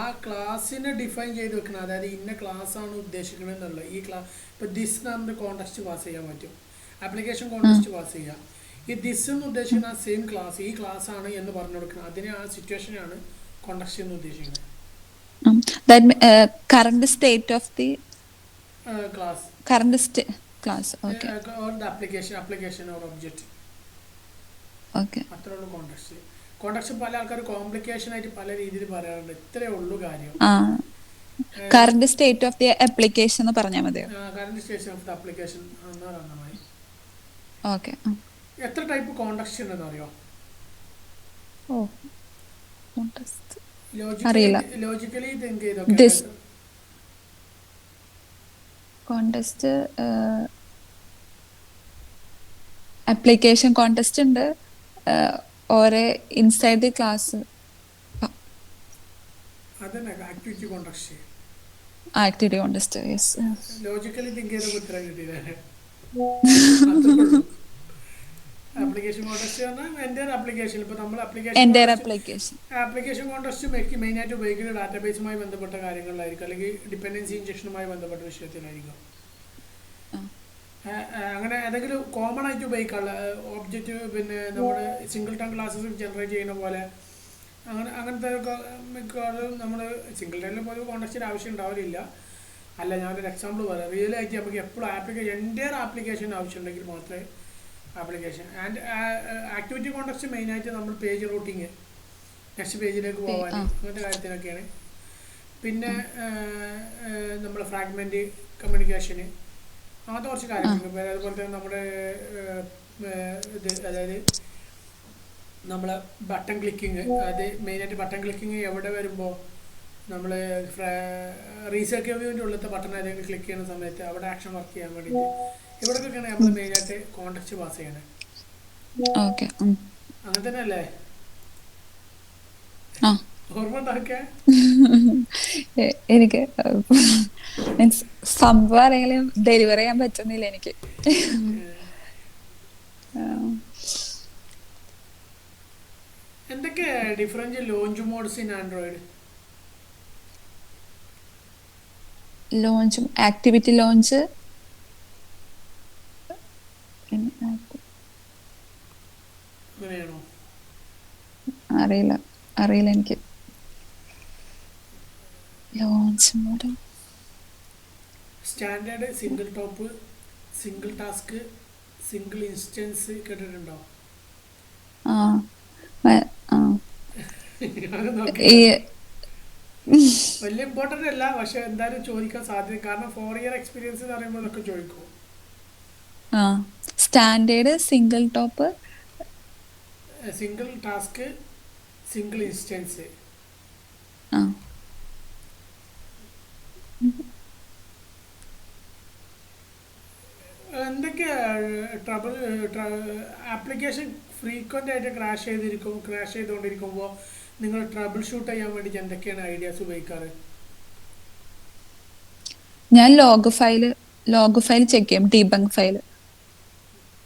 Speaker 1: ആ ക്ലാസ്സിനെ ഡിഫൈൻ ചെയ്ത് വെക്കണം. അതായത് ഇന്ന ക്ലാസ്സാണ് ഉദ്ദേശിക്കുന്നത് എന്നുള്ള ഈ ക്ലാസ്. ഇപ്പോൾ ദിസ് എന്ന് കോണ്ടക്സ്റ്റ് പാസ് ചെയ്യാൻ പറ്റും, ആപ്ലിക്കേഷൻ കോണ്ടക്സ്റ്റ് പാസ് ചെയ്യാം. ഈ ദിസ് എന്ന് ഉദ്ദേശിക്കുന്ന ആ സെയിം ക്ലാസ് ഈ ക്ലാസ് ആണ് എന്ന് പറഞ്ഞു കൊടുക്കണം. അതിനെ ആ സിറ്റുവേഷനാണ് കോണ്ടക്സ്റ്റ് എന്ന് ഉദ്ദേശിക്കുന്നത്.
Speaker 2: That current state of the
Speaker 1: class
Speaker 2: current class. Okay.
Speaker 1: Or the application or object.
Speaker 2: Okay.
Speaker 1: അത്രേ ഉള്ളൂ കോണ്ടക്സ്റ്റ്. കോണ്ടക്സ്റ്റ് പല ആൾക്കാർ കോംപ്ലിക്കേഷൻ ആയിട്ട് പല രീതിയിൽ പറയാറുണ്ട്. ഇത്രേ ഉള്ളൂ കാര്യം.
Speaker 2: Current state of the application എന്ന് പറഞ്ഞാൽ മതിയോ?
Speaker 1: Current station of the application എന്ന് പറഞ്ഞാൽ മതി.
Speaker 2: ഓക്കെ.
Speaker 1: എത്ര ടൈപ്പ് കോണ്ടക്സ്റ്റ് ഉണ്ടെന്ന് അറിയോ?
Speaker 2: ഓ, അറിയില്ല.
Speaker 1: ലോജിക്കലി തിങ്ക്
Speaker 2: This
Speaker 1: ചെയ്തൊക്കെ
Speaker 2: കോണ്ടസ്റ്റ് ആപ്ലിക്കേഷൻ കോണ്ടസ്റ്റ് ഉണ്ട്, ഓരോ ഇൻസൈഡ് ദി ക്ലാസ്
Speaker 1: അതന്നെ activity context.
Speaker 2: Activity contest. Yes.
Speaker 1: Logically think ചെയ്തൊക്കെ ഉത്തരം കിട്ടിയില്ലേ? ആപ്ലിക്കേഷൻ കോണ്ടക്സ്റ്റ് പറഞ്ഞാൽ എൻ്റെ ആപ്ലിക്കേഷൻ. ഇപ്പോൾ നമ്മൾ ആപ്ലിക്കേഷൻ കോണ്ടക്സ്റ്റ് മെയിനായിട്ട് ഉപയോഗിക്കുന്നത് ഡാറ്റാബേസുമായി ബന്ധപ്പെട്ട കാര്യങ്ങളിലായിരിക്കും, അല്ലെങ്കിൽ ഡിപ്പെൻഡൻസി ഇഞ്ചക്ഷനുമായി ബന്ധപ്പെട്ട വിഷയത്തിലായിരിക്കും. അങ്ങനെ ഏതെങ്കിലും കോമൺ ആയിട്ട് ഉപയോഗിക്കാനുള്ള ഓബ്ജക്റ്റ്, പിന്നെ നമ്മുടെ സിംഗിൾ ടൺ ക്ലാസ്സസ് ജനറേറ്റ് ചെയ്യുന്ന പോലെ അങ്ങനത്തെ മിക്കവാറും നമ്മൾ സിംഗിൾ ടണിൽ പോലും കോണ്ടക്സ്റ്റിൻ്റെ ആവശ്യം ഉണ്ടാവില്ല. അല്ല, ഞാനൊരു എക്സാമ്പിൾ പറയാം. റിയൽ ആയിട്ട് നമുക്ക് എപ്പോഴും എൻ്റെ ആപ്ലിക്കേഷൻ ആവശ്യമുണ്ടെങ്കിൽ മാത്രമേ ആപ്ലിക്കേഷൻ ആൻഡ് ആക്ടിവിറ്റി കോണ്ടക്സ്റ്റ് മെയിനായിട്ട് നമ്മൾ പേജ് റൂട്ടിങ്, നെക്സ്റ്റ് പേജിലേക്ക് പോകാൻ, അങ്ങനത്തെ കാര്യത്തിനൊക്കെയാണ്. പിന്നെ നമ്മൾ ഫ്രാഗ്മെൻറ്റ് കമ്മ്യൂണിക്കേഷന്, അങ്ങനത്തെ കുറച്ച് കാര്യങ്ങൾ. അതുപോലെ തന്നെ നമ്മുടെ ഇത്, അതായത് നമ്മൾ ബട്ടൺ ക്ലിക്കിങ്, അത് മെയിനായിട്ട് ബട്ടൺ ക്ലിക്കിങ് എവിടെ വരുമ്പോൾ നമ്മൾ റീസർക്കിവിൻ്റെ ഉള്ളത്തെ ബട്ടൺ ഏതെങ്കിലും ക്ലിക്ക് ചെയ്യുന്ന സമയത്ത് അവിടെ ആക്ഷൻ വർക്ക് ചെയ്യാൻ വേണ്ടിയിട്ട് ഇവിടേക്കൊക്കെയാണ് നമ്മൾ മെയിനായിട്ട് കോണ്ടക്സ്റ്റ് പാസ് ചെയ്യണത്. അങ്ങനെ തന്നെ അല്ലേ? ഓർമ്മ ഉണ്ടാക്കിയ
Speaker 2: എനിക്ക് സംഭവം ആരെങ്കിലും ഡെലിവറി ചെയ്യാൻ പറ്റുന്നില്ല എനിക്ക്.
Speaker 1: എന്തൊക്കെ different launch modes in Android?
Speaker 2: Launch, activity launch,
Speaker 1: അങ്ങനെയാണോ?
Speaker 2: അറിയില്ല എനിക്ക്. Launch mode
Speaker 1: standard, single top, single task, single instance കേട്ടിട്ടുണ്ടോ? വലിയ ഇമ്പോർട്ടൻ്റ് അല്ല, പക്ഷെ എന്തായാലും ചോദിക്കാൻ സാധ്യത. കാരണം 4 ഇയർ എക്സ്പീരിയൻസ് എന്ന് പറയുമ്പോൾ ഇതൊക്കെ ചോദിക്കും.
Speaker 2: Standard, single top,
Speaker 1: single task, single instance. എന്തൊക്കെ ട്രബിൾ ആപ്ലിക്കേഷൻ ഫ്രീക്വൻ്റ് ആയിട്ട് ക്രാഷ് ചെയ്തുകൊണ്ടിരിക്കുമ്പോൾ നിങ്ങൾ ട്രബിൾ ഷൂട്ട് ചെയ്യാൻ വേണ്ടിയിട്ട് എന്തൊക്കെയാണ് ഐഡിയാസ് ഉപയോഗിക്കാറ്?
Speaker 2: ഞാൻ ലോഗ് ഫയൽ ചെക്ക് ചെയ്യും, ഡീബഗ് ഫയൽ.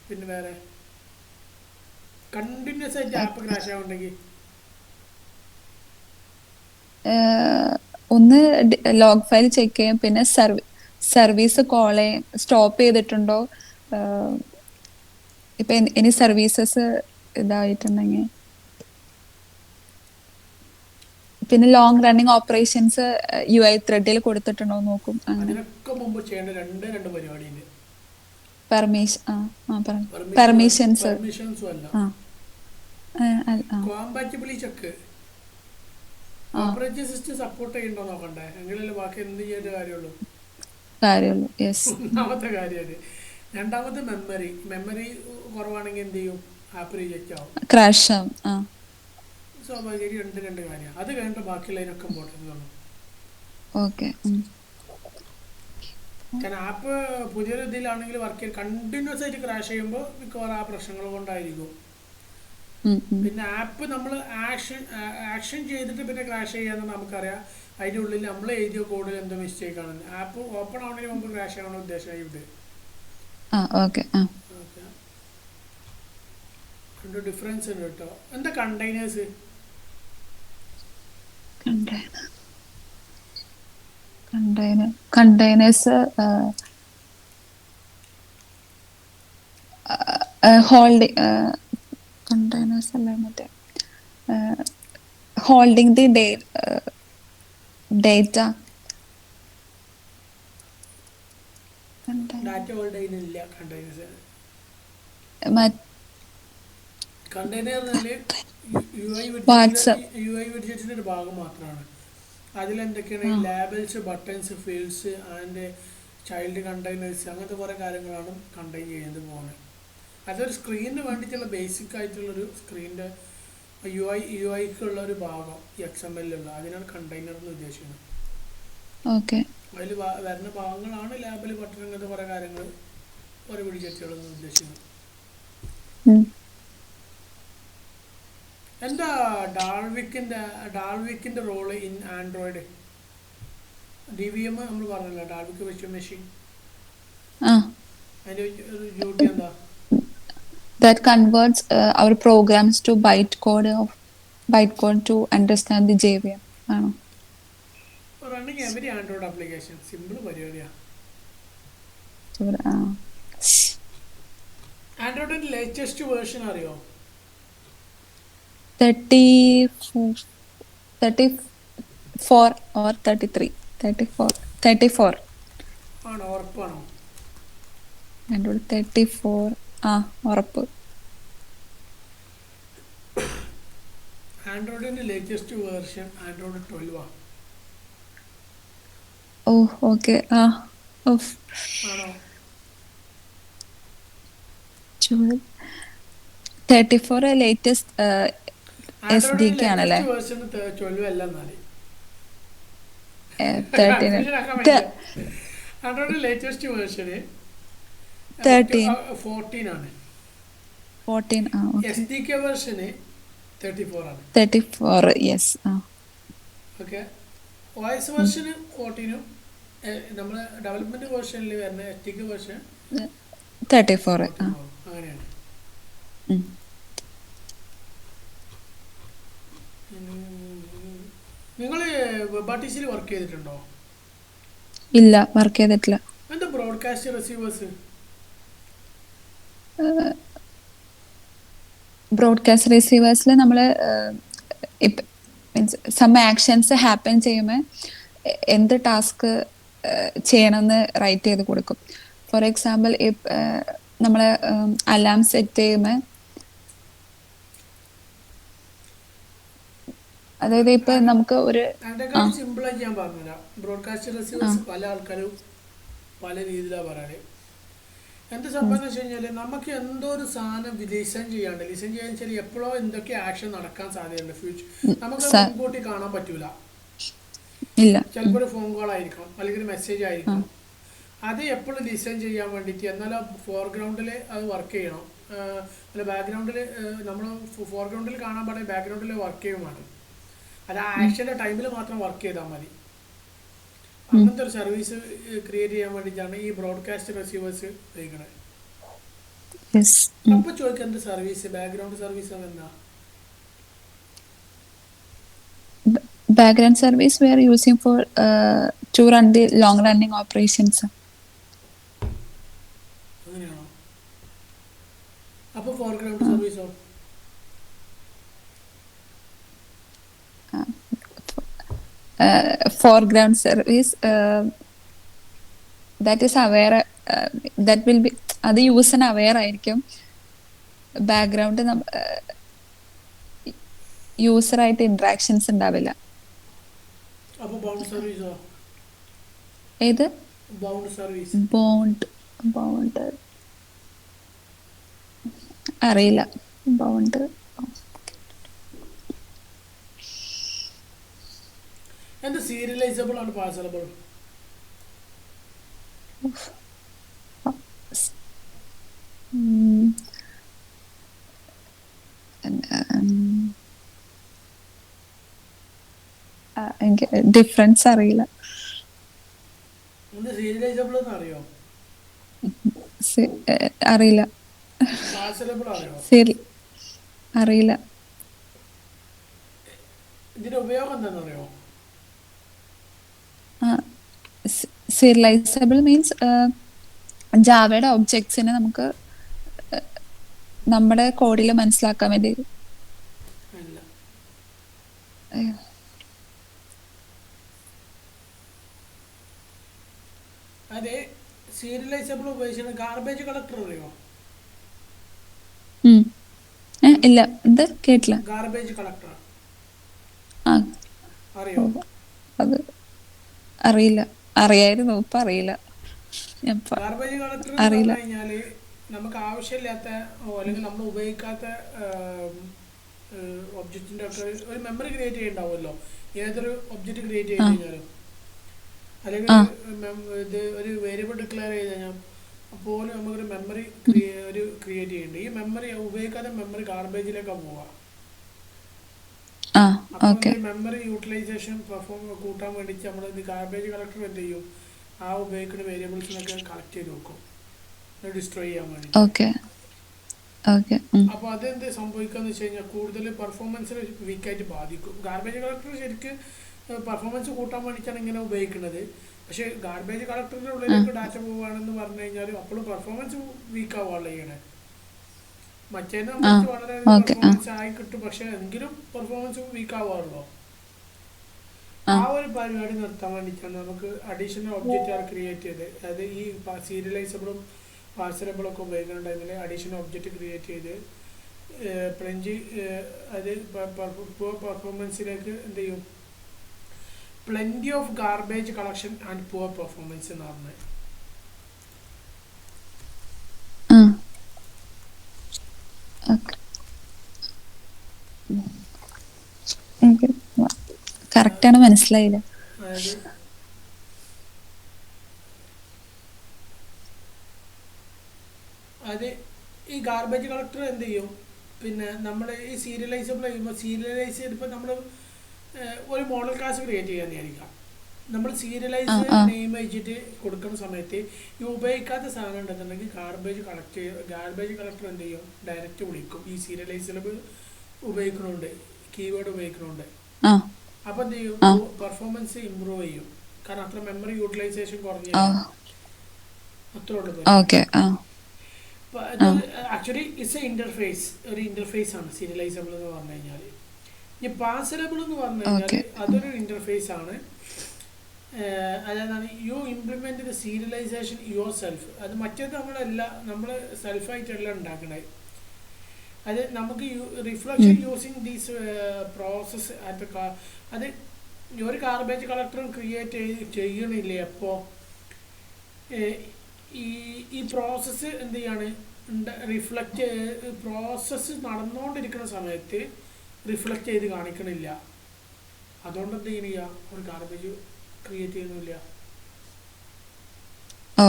Speaker 1: പിന്നെ വേറെ കണ്ടിന്യൂസ് ആയിട്ട് ആപ്പ് ക്രാഷ് ആവുണ്ടെങ്കിൽ
Speaker 2: ഒന്ന് ലോഗ് ഫയൽ ചെക്ക് ചെയ്യും, പിന്നെ സർവീസ് കോൾ സ്റ്റോപ്പ് ചെയ്തിട്ടുണ്ടോ, ഇപ്പൊ ഇനി സർവീസസ് ഇതായിട്ടുണ്ടെങ്കിൽ, പിന്നെ ലോങ് റണ്ണിങ് ഓപ്പറേഷൻസ് UI ത്രെഡിൽ കൊടുത്തിട്ടുണ്ടോ നോക്കും.
Speaker 1: അതിനൊക്കെ മുമ്പ് ചെയ്യേണ്ട രണ്ട് പരിപാടിയുണ്ട്.
Speaker 2: പെർമിഷൻസ്.
Speaker 1: കോമ്പാറ്റബിളി ചെക്ക്
Speaker 2: ആ
Speaker 1: ഓപ്പറേറ്റിംഗ് സിസ്റ്റം സപ്പോർട്ട് ചെയ്യണ്ടോ നോക്കണ്ടേ, എങ്കിലല്ലേ ബാക്കി എന്ത് ചെയ്യേണ്ട കാര്യമുള്ളൂ.
Speaker 2: കാര്യമുള്ളൂ. യെസ്.
Speaker 1: ഒന്നാമത്തെ കാര്യം അത്. രണ്ടാമത്തെ മെമ്മറി കുറവാണെങ്കിൽ എന്ത് ചെയ്യും, ആപ്പ് റിജക്റ്റ് ആവും.
Speaker 2: ക്രാഷ് ആവും. ആ
Speaker 1: സ്വാഭാവികം രണ്ട് കാര്യം. അത് കഴിഞ്ഞിട്ട് ബാക്കിയുള്ളതിനൊക്കെ ഇമ്പോർട്ടൻസ് ഉള്ളൂ.
Speaker 2: ഓക്കെ.
Speaker 1: കാരണം ആപ്പ് പുതിയൊരു ഇതിലാണെങ്കിൽ വർക്ക് ചെയ്ത് കണ്ടിന്യൂസ് ആയിട്ട് ക്രാഷ് ചെയ്യുമ്പോൾ മിക്കവാറും ആ പ്രശ്നങ്ങൾ കൊണ്ടായിരിക്കും. പിന്നെ ആപ്പ് നമ്മൾ ആക്ഷൻ ചെയ്തിട്ട് പിന്നെ ക്രാഷ് ചെയ്യാന്ന് നമുക്കറിയാം. അതിൻ്റെ ഉള്ളിൽ നമ്മൾ എഴുതിയ കോഡിൽ എന്തോ മിസ്റ്റേക്ക് ആണ്. ആപ്പ് ഓപ്പൺ ആവുന്നതിന് മുമ്പ് ക്രാഷ് ആവണ ഉദ്ദേശമായി ഇത്.
Speaker 2: ഓക്കെ.
Speaker 1: ഓക്കെ, രണ്ട് ഡിഫറൻസ് ഉണ്ട് കേട്ടോ. എന്താ കണ്ടെയ്നേഴ്സ്?
Speaker 2: കണ്ടെയ്നേഴ്സ് ഹോൾഡിംഗ് കണ്ടെയ്നേഴ്സ് അല്ല, മറ്റേ holding the data.
Speaker 1: Data hold ചെയ്യുന്നില്ല containers. Container
Speaker 2: WhatsApp.
Speaker 1: U I വിഡ്ജറ്റിൻ്റെ ഒരു ഭാഗം മാത്രമാണ്. അതിലെന്തൊക്കെയാണ് labels, buttons, fields and child containers, അങ്ങനത്തെ കുറേ കാര്യങ്ങളാണ് കണ്ടെയ്ൻ ചെയ്യുന്നത് പോകുന്നത്. അതൊരു സ്ക്രീനിന് വേണ്ടിയിട്ടുള്ള ബേസിക് ആയിട്ടുള്ളൊരു സ്ക്രീനിൻ്റെ യു ഐക്കുള്ള ഒരു ഭാഗം XML ഉള്ള അതിനാണ് കണ്ടെയ്നർ എന്ന് ഉദ്ദേശിക്കുന്നത്.
Speaker 2: ഓക്കെ.
Speaker 1: അതിൽ വരുന്ന ഭാഗങ്ങളാണ് ലേബൽ, ബട്ടൺ, അങ്ങനത്തെ കുറേ കാര്യങ്ങൾ, ഓരോ വിഡ്ജറ്റുകളെന്ന് ഉദ്ദേശിക്കുന്നത്. എന്താ ഡാൾവിക്കിന്റെ റോള് ഇൻ ആൻഡ്രോയിഡ്? DVM നമ്മൾ പറഞ്ഞല്ലോ, ഡാൾവിക്ക് വിർച്വൽ മെഷീൻ. അതിന്റെ ഡ്യൂട്ടി എന്താ?
Speaker 2: That converts our programs to bytecode to understand the JVM. ആണോ?
Speaker 1: Running every Android application. Simple പരിപാടിയാ. ആൻഡ്രോയിഡിന്റെ ലേറ്റസ്റ്റ് വേർഷൻ അറിയോ?
Speaker 2: 34 or 33. 34.
Speaker 1: ആണോ, ഉറപ്പാണോ?
Speaker 2: ആൻഡ്രോയിഡ് 34. ഉറപ്പ്.
Speaker 1: ആൻഡ്രോയിഡിന്റെ ലേറ്റസ്റ്റ് വേർഷൻ ആൻഡ്രോയിഡ് 12 ആണ്.
Speaker 2: ഓക്കെ.
Speaker 1: ആണോ?
Speaker 2: 34 ലേറ്റസ്റ്റ് SDK ആണല്ലേ?
Speaker 1: വേർഷൻ 12 അല്ല. എന്നാല്
Speaker 2: 13.
Speaker 1: ആൻഡ്രോയിഡ് ലേറ്റസ്റ്റ് വേർഷന് 14 ആണ്.
Speaker 2: 14.
Speaker 1: SDK വേർഷന് 34 ആണ്.
Speaker 2: 34. യെസ്.
Speaker 1: ഓക്കെ. OS വേർഷന് 14ഉം നമ്മള് ഡെവലപ്മെന്റ് വേർഷനിൽ വരുന്ന SDK വേർഷൻ
Speaker 2: 34.
Speaker 1: അങ്ങനെയാണ്. നിങ്ങൾ വെബാർട്ടിസിൽ വർക്ക് ചെയ്തിട്ടുണ്ടോ?
Speaker 2: ഇല്ല, വർക്ക് ചെയ്തിട്ടില്ല.
Speaker 1: എന്താ ബ്രോഡ്കാസ്റ്റ് റിസീവേഴ്സ്?
Speaker 2: ബ്രോഡ്കാസ്റ്റ് റിസീവേഴ്സിൽ നമ്മൾ മീൻസ് സം ആക്ഷൻസ് ഹാപ്പൻ ചെയ്യുമ്പോൾ എന്ത് ടാസ്ക് ചെയ്യണമെന്ന് റൈറ്റ് ചെയ്ത് കൊടുക്കും. ഫോർ എക്സാമ്പിൾ, നമ്മൾ അലാം സെറ്റ് ചെയ്യുമ്പോൾ, അതായത് ഇപ്പൊ നമുക്ക് ഒരു
Speaker 1: സിമ്പിളായി ഞാൻ പറഞ്ഞുതരാം. ബ്രോഡ്കാസ്റ്റ് റിസീവേഴ്സ് പല ആൾക്കാരും പല രീതിയിലാണ് പറയാറ്. എന്ത് സംഭവം എന്ന് വെച്ച് കഴിഞ്ഞാൽ, നമുക്ക് എന്തോ ഒരു സാധനം ലിസൺ ചെയ്യാണ്ട്, ലിസൺ ചെയ്യാന്ന് വെച്ചാൽ എപ്പോഴോ എന്തൊക്കെ ആക്ഷൻ നടക്കാൻ സാധ്യതയുണ്ട് ഫ്യൂച്ചർ. നമുക്ക് മുൻകൂട്ടി കാണാൻ പറ്റൂല. ചിലപ്പോൾ ഒരു ഫോൺ കോൾ ആയിരിക്കും, അല്ലെങ്കിൽ ഒരു മെസ്സേജ് ആയിരിക്കും. അത് എപ്പോഴും ലിസൺ ചെയ്യാൻ വേണ്ടിയിട്ട്, എന്നാലും ഫോർഗ്രൗണ്ടിൽ അത് വർക്ക് ചെയ്യണം. അല്ല, ബാക്ക്ഗ്രൗണ്ടിൽ നമ്മൾ ഫോർഗ്രൗണ്ടിൽ കാണാൻ പാടില്ല, ബാക്ക്ഗ്രൗണ്ടിൽ വർക്ക് ചെയ്യുമാണ്. അത് ആ ആക്ഷൻ്റെ ടൈമിൽ മാത്രം വർക്ക് ചെയ്താൽ മതി. അങ്ങനത്തെ ഒരു സർവീസ് ക്രിയേറ്റ് ചെയ്യാൻ വേണ്ടിയിട്ടാണ് ഈ ബ്രോഡ്കാസ്റ്റ് റിസീവേഴ്സ് ഉപയോഗിക്കുന്നത്. അപ്പൊ ചോദിക്കുക, എന്ത് സർവീസ്, ബാക്ക്ഗ്രൗണ്ട് സർവീസ് എന്താ?
Speaker 2: Background service we are using for to run the long running operations.
Speaker 1: അങ്ങനെയാണോ? അപ്പൊ ഫോർഗ്രൗണ്ട് സർവീസോ?
Speaker 2: Foreground service that is aware, that will be അത് യൂസറിന് അവെയർ ആയിരിക്കും. ബാക്ക്ഗ്രൗണ്ട് യൂസറായിട്ട് ഇന്ററാക്ഷൻസ് ഉണ്ടാവില്ല.
Speaker 1: അപ്പോൾ ബൗണ്ട് സർവീസോ?
Speaker 2: ഏത്
Speaker 1: ബൗണ്ട് സർവീസ്
Speaker 2: ബോണ്ട് ബോണ്ട് അറിയില്ല. ബോണ്ട്
Speaker 1: എന്ത് സീരിയലൈസബിൾ ആണ് പാർസലബിൾ?
Speaker 2: എനിക്ക് ഡിഫറൻസ് അറിയില്ല.
Speaker 1: എന്ത് സീരിയലൈസബിൾ എന്ന് അറിയോ?
Speaker 2: അറിയില്ല.
Speaker 1: പാർസലബിൾ അറിയോ?
Speaker 2: ശരി, അറിയില്ല.
Speaker 1: ഇതിന്റെ ഉപയോഗം എന്താണെന്ന് അറിയോ?
Speaker 2: സീരിയലൈസബിൾ മീൻസ് ജാവയുടെ ഒബ്ജക്ട്സിനെ നമുക്ക് നമ്മുടെ കോഡിൽ മനസ്സിലാക്കാൻ വേണ്ടി.
Speaker 1: അല്ല, അതെ. സീരിയലൈസബിൾ ഉപയോഗിച്ചാണ് ഗാർബേജ് കളക്ടർ അറിയോ?
Speaker 2: ഇല്ല, എന്ത് കേട്ടില്ല.
Speaker 1: ഗാർബേജ് കളക്ടർ
Speaker 2: ആ,
Speaker 1: അറിയോ?
Speaker 2: അത് അറിയില്ല. അറിയായിരുന്നു, ഇപ്പൊ അറിയില്ല.
Speaker 1: ഗാർബേജ് കളക്ടർ എന്ന് പറഞ്ഞു കഴിഞ്ഞാൽ നമുക്ക് ആവശ്യമില്ലാത്ത അല്ലെങ്കിൽ നമ്മൾ ഉപയോഗിക്കാത്ത ഒബ്ജക്റ്റിൻ്റെ ഒക്കെ ഒരു മെമ്മറി ക്രിയേറ്റ് ചെയ്യുന്നുണ്ടാവുമല്ലോ. ഏതൊരു ഒബ്ജക്റ്റ് ക്രിയേറ്റ് ചെയ്ത് കഴിഞ്ഞാലും അല്ലെങ്കിൽ ഇത് ഒരു വേരിയബിൾ ഡിക്ലെയർ ചെയ്ത് കഴിഞ്ഞാൽ അപ്പോൾ നമുക്കൊരു മെമ്മറി ക്രിയേറ്റ് ചെയ്യുന്നുണ്ട്. ഈ മെമ്മറി ഉപയോഗിക്കാത്ത മെമ്മറി ഗാർബേജിലേക്കാണ് പോവുക. അപ്പോൾ മെമ്മറി യൂട്ടിലൈസേഷൻ കൂട്ടാൻ വേണ്ടിയിട്ട് നമ്മൾ ഇത് ഗാർബേജ് കളക്ടർ എന്ത് ചെയ്യും, ആ ഉപയോഗിക്കുന്ന വേരിയബിൾസിനൊക്കെ കളക്ട് ചെയ്ത് വെക്കും ഡിസ്ട്രോയ് ചെയ്യാൻ വേണ്ടി. അപ്പോൾ അതെന്ത് സംഭവിക്കാന്ന് വെച്ച് കഴിഞ്ഞാൽ കൂടുതൽ പെർഫോമൻസിന് വീക്കായിട്ട് ബാധിക്കും. ഗാർബേജ് കളക്ടർ ശരിക്കും പെർഫോമൻസ് കൂട്ടാൻ വേണ്ടിയിട്ടാണ് ഇങ്ങനെ ഉപയോഗിക്കുന്നത്. പക്ഷേ ഗാർബേജ് കളക്ടറിൻ്റെ ഉള്ളിലേക്ക് ഡാറ്റ പോവുകയാണെന്ന് പറഞ്ഞു കഴിഞ്ഞാൽ അപ്പോഴും പെർഫോമൻസ് വീക്ക് ആവുകയല്ല ചെയ്യണേ. മറ്റേന്ന് നമുക്ക് വളരെ പെർഫോമൻസ് ആയി കിട്ടും, പക്ഷെ എങ്കിലും പെർഫോമൻസ് വീക്ക് ആവാറുള്ളൂ. ആ ഒരു പരിപാടി നിർത്താൻ വേണ്ടിയിട്ടാണ് നമുക്ക് അഡീഷണൽ ഒബ്ജക്റ്റ് ആണ് ക്രിയേറ്റ് ചെയ്ത്. അതായത് ഈ സീരിയലൈസബിളും പാർസലബിളും ഒക്കെ ഉപയോഗിക്കുന്ന ടൈമിൽ അഡീഷണൽ ഒബ്ജക്റ്റ് ക്രിയേറ്റ് ചെയ്ത് പ്ലഞ്ച് അത് പെർഫോമൻസിലേക്ക് എന്ത് ചെയ്യും, plenty of garbage collection and poor performance എന്ന് പറഞ്ഞത്.
Speaker 2: കറക്റ്റാണ്, മനസ്സിലായില്ല.
Speaker 1: അത് ഈ ഗാർബേജ് കളക്ടർ എന്ത് ചെയ്യും, പിന്നെ നമ്മൾ ഈ സീരിയലൈസബിൾ ചെയ്യുമ്പോൾ സീരിയലൈസ് ചെയ്തിപ്പോൾ നമ്മൾ ഒരു മോഡൽ ക്ലാസ് ക്രിയേറ്റ് ചെയ്യാൻ വിചാരിക്കാം. നമ്മൾ സീരിയലൈസ് നെയിം വെച്ചിട്ട് കൊടുക്കുന്ന സമയത്ത് ഈ ഉപയോഗിക്കാത്ത സാധനം ഉണ്ടെന്നുണ്ടെങ്കിൽ ഗാർബേജ് കളക്ടർ എന്ത് ചെയ്യും, ഡയറക്റ്റ് വിളിക്കും. ഈ സീരിയലൈസബിൾ ഉപയോഗിക്കണോണ്ട്, കീവേഡ് ഉപയോഗിക്കണോണ്ട്. അപ്പോൾ എന്ത് ചെയ്യും, പെർഫോമൻസ് ഇമ്പ്രൂവ് ചെയ്യും. കാരണം അത്ര മെമ്മറി യൂട്ടിലൈസേഷൻ കുറഞ്ഞു. അത്രേ ഉള്ളൂ. ആക്ച്വലി ഇറ്റ്സ് എ ഇന്റർഫേസ്, ഒരു ഇന്റർഫേസ് ആണ് സീരിയലൈസബിൾ എന്ന് പറഞ്ഞു കഴിഞ്ഞാൽ. ഈ പാർസലബിൾ എന്ന് പറഞ്ഞു കഴിഞ്ഞാൽ അതൊരു ഇന്റർഫേസ് ആണ്. അതായത് you implement the serialization yourself. അത് മറ്റേത് നമ്മൾ സെൽഫായിട്ടല്ല ഉണ്ടാക്കണത്. അത് നമുക്ക് റിഫ്ലക്ഷൻ യൂസിങ് ദീസ് പ്രോസസ് അത് ഒരു ഗാർബേജ് കളക്ടറും ക്രിയേറ്റ് ചെയ്യണില്ലേ. അപ്പോൾ ഈ പ്രോസസ്സ് എന്ത് ചെയ്യാണ്, പ്രോസസ്സ് നടന്നുകൊണ്ടിരിക്കുന്ന സമയത്ത് റിഫ്ലക്റ്റ് ചെയ്ത് കാണിക്കണില്ല. അതുകൊണ്ട് എന്ത് ചെയ്യണില്ല, ഒരു ഗാർബേജ് ക്രിയേറ്റ് ചെയ്യുന്നില്ല.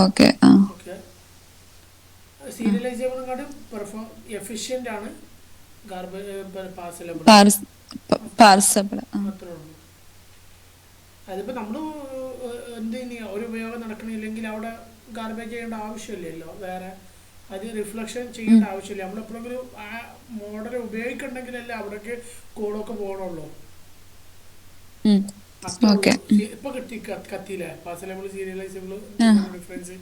Speaker 1: ഓക്കെ, സീരിയലൈസബിളിനെക്കാട്ടും എഫിഷ്യന്റ് ആണ് പാർസലബിൾ. അത്രേ ഉള്ളൂ. അതിപ്പോൾ നമ്മൾ എന്ത് ചെയ്യുക, ഒരു ഉപയോഗം നടക്കണില്ലെങ്കിൽ അവിടെ ഗാർബേജ് ചെയ്യേണ്ട ആവശ്യമില്ലല്ലോ. വേറെ അത് റിഫ്ലക്ഷൻ ചെയ്യേണ്ട ആവശ്യമില്ല. നമ്മളെപ്പോഴെങ്കിലും ആ മോഡൽ ഉപയോഗിക്കണമെങ്കിലല്ലേ അവിടേക്ക് കോഡൊക്കെ പോകണുള്ളൂ. ഇപ്പൊ കത്തിയില്ലേ parcelable serializable difference?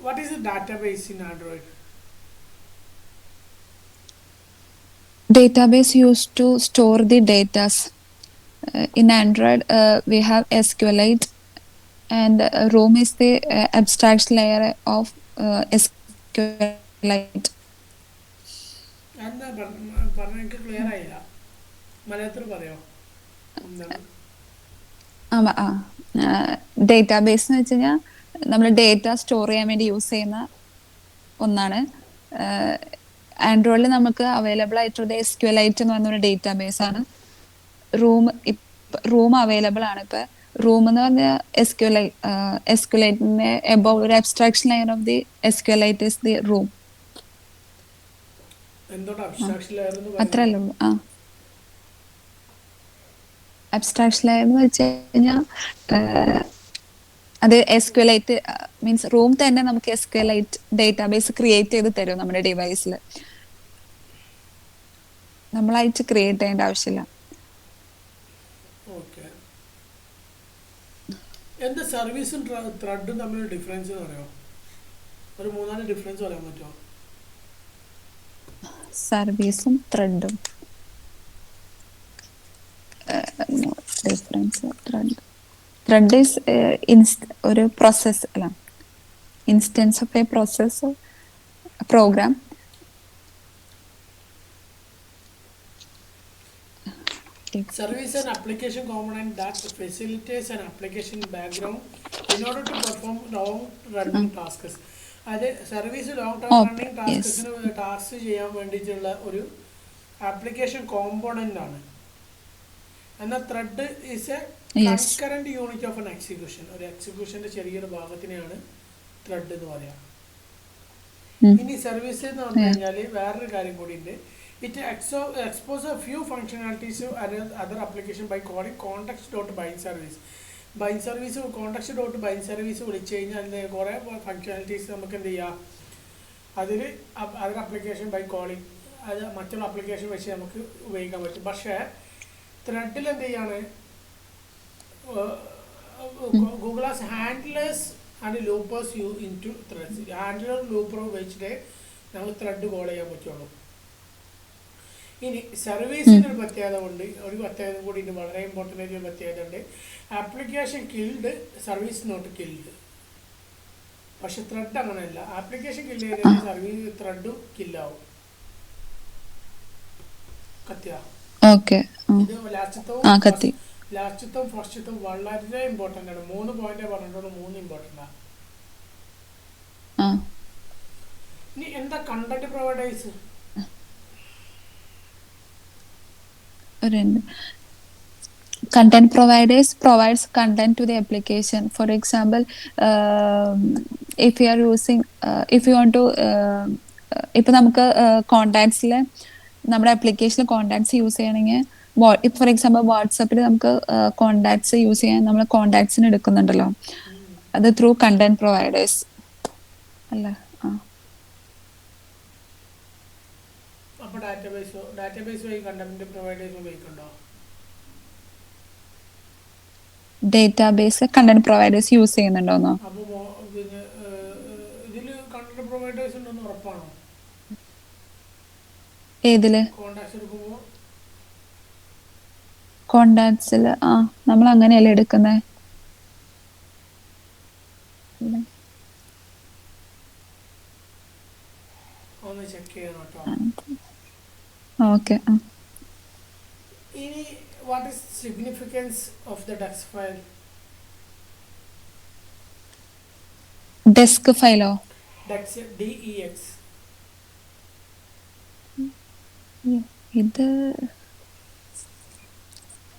Speaker 1: What is the database in Android?
Speaker 2: Database used to store the data. In Android, we have SQLite, and Roam is the abstract layer of SQLite.
Speaker 1: എന്താ പറഞ്ഞ എനിക്ക് ക്ലിയർ ആയില്ല, മലയാളത്തിൽ പറയോ എന്താണ്?
Speaker 2: ആ ഡേറ്റാബേസ് എന്ന് വെച്ച് കഴിഞ്ഞാൽ നമ്മൾ ഡേറ്റ സ്റ്റോർ ചെയ്യാൻ വേണ്ടി യൂസ് ചെയ്യുന്ന ഒന്നാണ്. ആൻഡ്രോയിഡിൽ നമുക്ക് അവൈലബിൾ ആയിട്ടുള്ള SQLite എന്ന് പറഞ്ഞ ഒരു ഡേറ്റാബേസ് ആണ്. റൂം റൂം അവൈലബിൾ ആണ് ഇപ്പൊ. റൂം എന്ന് പറഞ്ഞാൽ എസ്ക്യുലൈറ്റിന്റെ എബോവ് ഒരു abstraction layer of the SQLite is the room.
Speaker 1: എന്തോട്ട് അബ്സ്ട്രാക്ഷൻ ലെയർ എന്ന് പറയുന്നത്?
Speaker 2: അത്രല്ലേ ഉള്ളൂ. അബ്സ്ട്രാക്ഷൻ ലെയർ എന്ന് വെച്ച് കഴിഞ്ഞാൽ അത് SQLite മീൻസ് റൂം തന്നെ നമുക്ക് SQLite ഡേറ്റാബേസ് ക്രിയേറ്റ് ചെയ്ത് തരും നമ്മുടെ ഡിവൈസിൽ. നമ്മളായിട്ട് ക്രിയേറ്റ് ചെയ്യേണ്ട ആവശ്യമില്ല.
Speaker 1: ഓക്കെ. എന്താ സർവീസും ത്രെഡും തമ്മിലുള്ള ഡിഫറൻസ് എന്ന് പറയുമോ? ഒരു 3-4 ഡിഫറൻസ് പറയാൻ പറ്റുമോ?
Speaker 2: സർവീസും ത്രെഡും ഡിഫറൻസ്. ത്രെഡ് ഈസ് ഒരു പ്രോസസ് അല്ല, instance of a process program.
Speaker 1: Service an application component that facilitates an application background in order to perform long running tasks. അത് സർവീസ് ലോങ് ടേം റണ്ണിങ് ടാസ്ക്സിന് ടാസ്ക് ചെയ്യാൻ വേണ്ടിയിട്ടുള്ള ഒരു ആപ്ലിക്കേഷൻ കോമ്പോണൻ്റ് ആണ്. എന്നാൽ thread is a concurrent unit of an execution. ഒരു എക്സിക്യൂഷൻ്റെ ചെറിയൊരു ഭാഗത്തിനെയാണ് ത്രെഡ് എന്ന് പറയാം. ഇനി സർവീസ് എന്ന് പറഞ്ഞു കഴിഞ്ഞാൽ വേറൊരു കാര്യം കൂടി ഉണ്ട്. It exposes a few functionalities to other application by calling context.bind service. Bind service context.bind service വിളിച്ചു കഴിഞ്ഞാൽ അതിൻ്റെ കുറേ ഫങ്ഷനാലിറ്റീസ് നമുക്ക് എന്ത് ചെയ്യാം, അതിൽ അതർ ആപ്ലിക്കേഷൻ ബൈ കോളിംഗ് അത് മറ്റുള്ള ആപ്ലിക്കേഷൻ വെച്ച് നമുക്ക് ഉപയോഗിക്കാൻ പറ്റും. പക്ഷേ ത്രെഡിൽ എന്ത് ചെയ്യാണ്, Google has handlers and loopers you in to threads. Handler looper ഉപയോഗിച്ചിട്ട് നമുക്ക് ത്രെഡ് കോൾ ചെയ്യാൻ പറ്റുള്ളൂ. ഇനി സർവീസിന് ഒരു പ്രത്യേകത ഉണ്ട്, ഒരു പ്രത്യേകത കൂടി ഉണ്ട്, വളരെ ഇമ്പോർട്ടൻ്റ് ആയിട്ട് ഒരു പ്രത്യേകത ഉണ്ട്. Application killed, service not killed. പക്ഷെ ത്രെഡ് അങ്ങനെയല്ല. ആപ്ലിക്കേഷൻ കില്ല് ചെയ്താൽ സർവീസ് ത്രെഡും കില്ലാവും. കത്തിയാ ഇത് ലാസ്റ്റത്തും ഫസ്റ്റത്തും വളരെ ഇമ്പോർട്ടൻ്റ് ആണ്. 3 പോയിന്റ് പറഞ്ഞിട്ടുള്ളൂ, 3 ഇമ്പോർട്ടൻ്റ് ആണ്. ഇനി എന്താ content providers?
Speaker 2: Content providers provides content to the application. For example, if you are using if you want to ഇപ്പൊ നമുക്ക് കോണ്ടാക്ട്സിൽ നമ്മുടെ ആപ്ലിക്കേഷനിൽ കോണ്ടാക്ട്സ് യൂസ് ചെയ്യണമെങ്കിൽ ഇപ്പൊ ഫോർ എക്സാമ്പിൾ വാട്സാപ്പിൽ നമുക്ക് കോണ്ടാക്ട്സ് യൂസ് ചെയ്യാൻ നമ്മൾ കോണ്ടാക്ട്സിന് എടുക്കുന്നുണ്ടല്ലോ, അത് ത്രൂ കണ്ടന്റ് പ്രൊവൈഡേഴ്സ് അല്ല.
Speaker 1: അപ്പോൾ ഡാറ്റാബേസ് വഴി കണ്ടന്റ് പ്രൊവൈഡേഴ്സ് ഉപയോഗിക്കുന്നുണ്ടോ?
Speaker 2: ഡേറ്റാബേസ് കണ്ടന്റ് പ്രൊവൈഡേഴ്സ് യൂസ് ചെയ്യുന്നുണ്ടോന്നോ?
Speaker 1: അപ്പോൾ പിന്നെ ഇതിൽ കണ്ടന്റ് പ്രൊവൈഡേഴ്സ് ഉണ്ടെന്ന് ഉറപ്പാണോ?
Speaker 2: ഏതില്?
Speaker 1: കോണ്ടാക്ട്സ് എടുക്കുമ്പോൾ
Speaker 2: കോണ്ടാക്ട്സിൽ നമ്മൾ അങ്ങനെയല്ലേ എടുക്കുന്നത്.
Speaker 1: ഒന്ന് ചെക്ക് ചെയ്യണം കേട്ടോ.
Speaker 2: ഓക്കെ.
Speaker 1: ഇനി what is significance of the text file?
Speaker 2: Desk ഫയലോ?
Speaker 1: DEX.
Speaker 2: ഇത്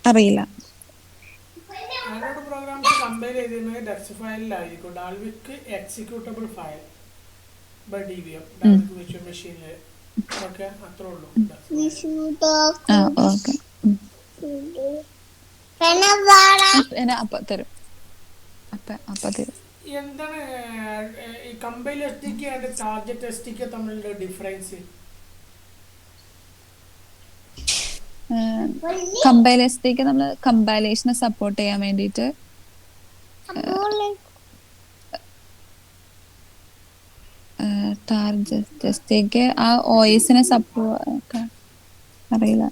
Speaker 2: അറിയില്ല.
Speaker 1: ആൻഡ്രോയിഡ് പ്രോഗ്രാംസ് കമ്പൈൽ ചെയ്തിരുന്നത് ടെക്സ്റ്റ് ഫയലിലായിരിക്കും. Dalvik executable file by DVM, Dalvik virtual മെഷീനിൽ. ഓക്കെ, അത്രേ ഉള്ളൂ. എന്താണ് ഈ compile SDK and target SDK തമ്മിലുള്ള ഡിഫറൻസ്?
Speaker 2: കമ്പൈൽ SDK നമ്മൾ കമ്പൈലേഷനെ സപ്പോർട്ട് ചെയ്യാൻ വേണ്ടിയിട്ട് ടാർഗറ്റ് SDK ആ OSനെ സപ്പോർട്ട് അറിയില്ല.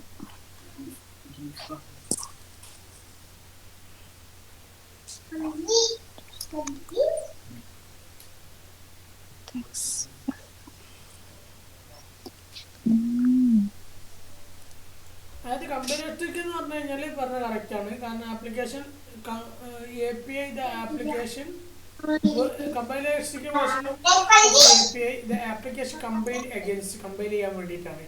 Speaker 1: അതായത് കമ്പനിസ്റ്റിക് എന്ന് പറഞ്ഞു കഴിഞ്ഞാൽ പറഞ്ഞ കറക്റ്റാണ്. കാരണം application A P I the application കമ്പൈലേഴ്സിക്ക് version of A P I the application compile against compile ചെയ്യാൻ വേണ്ടിയിട്ടാണ്.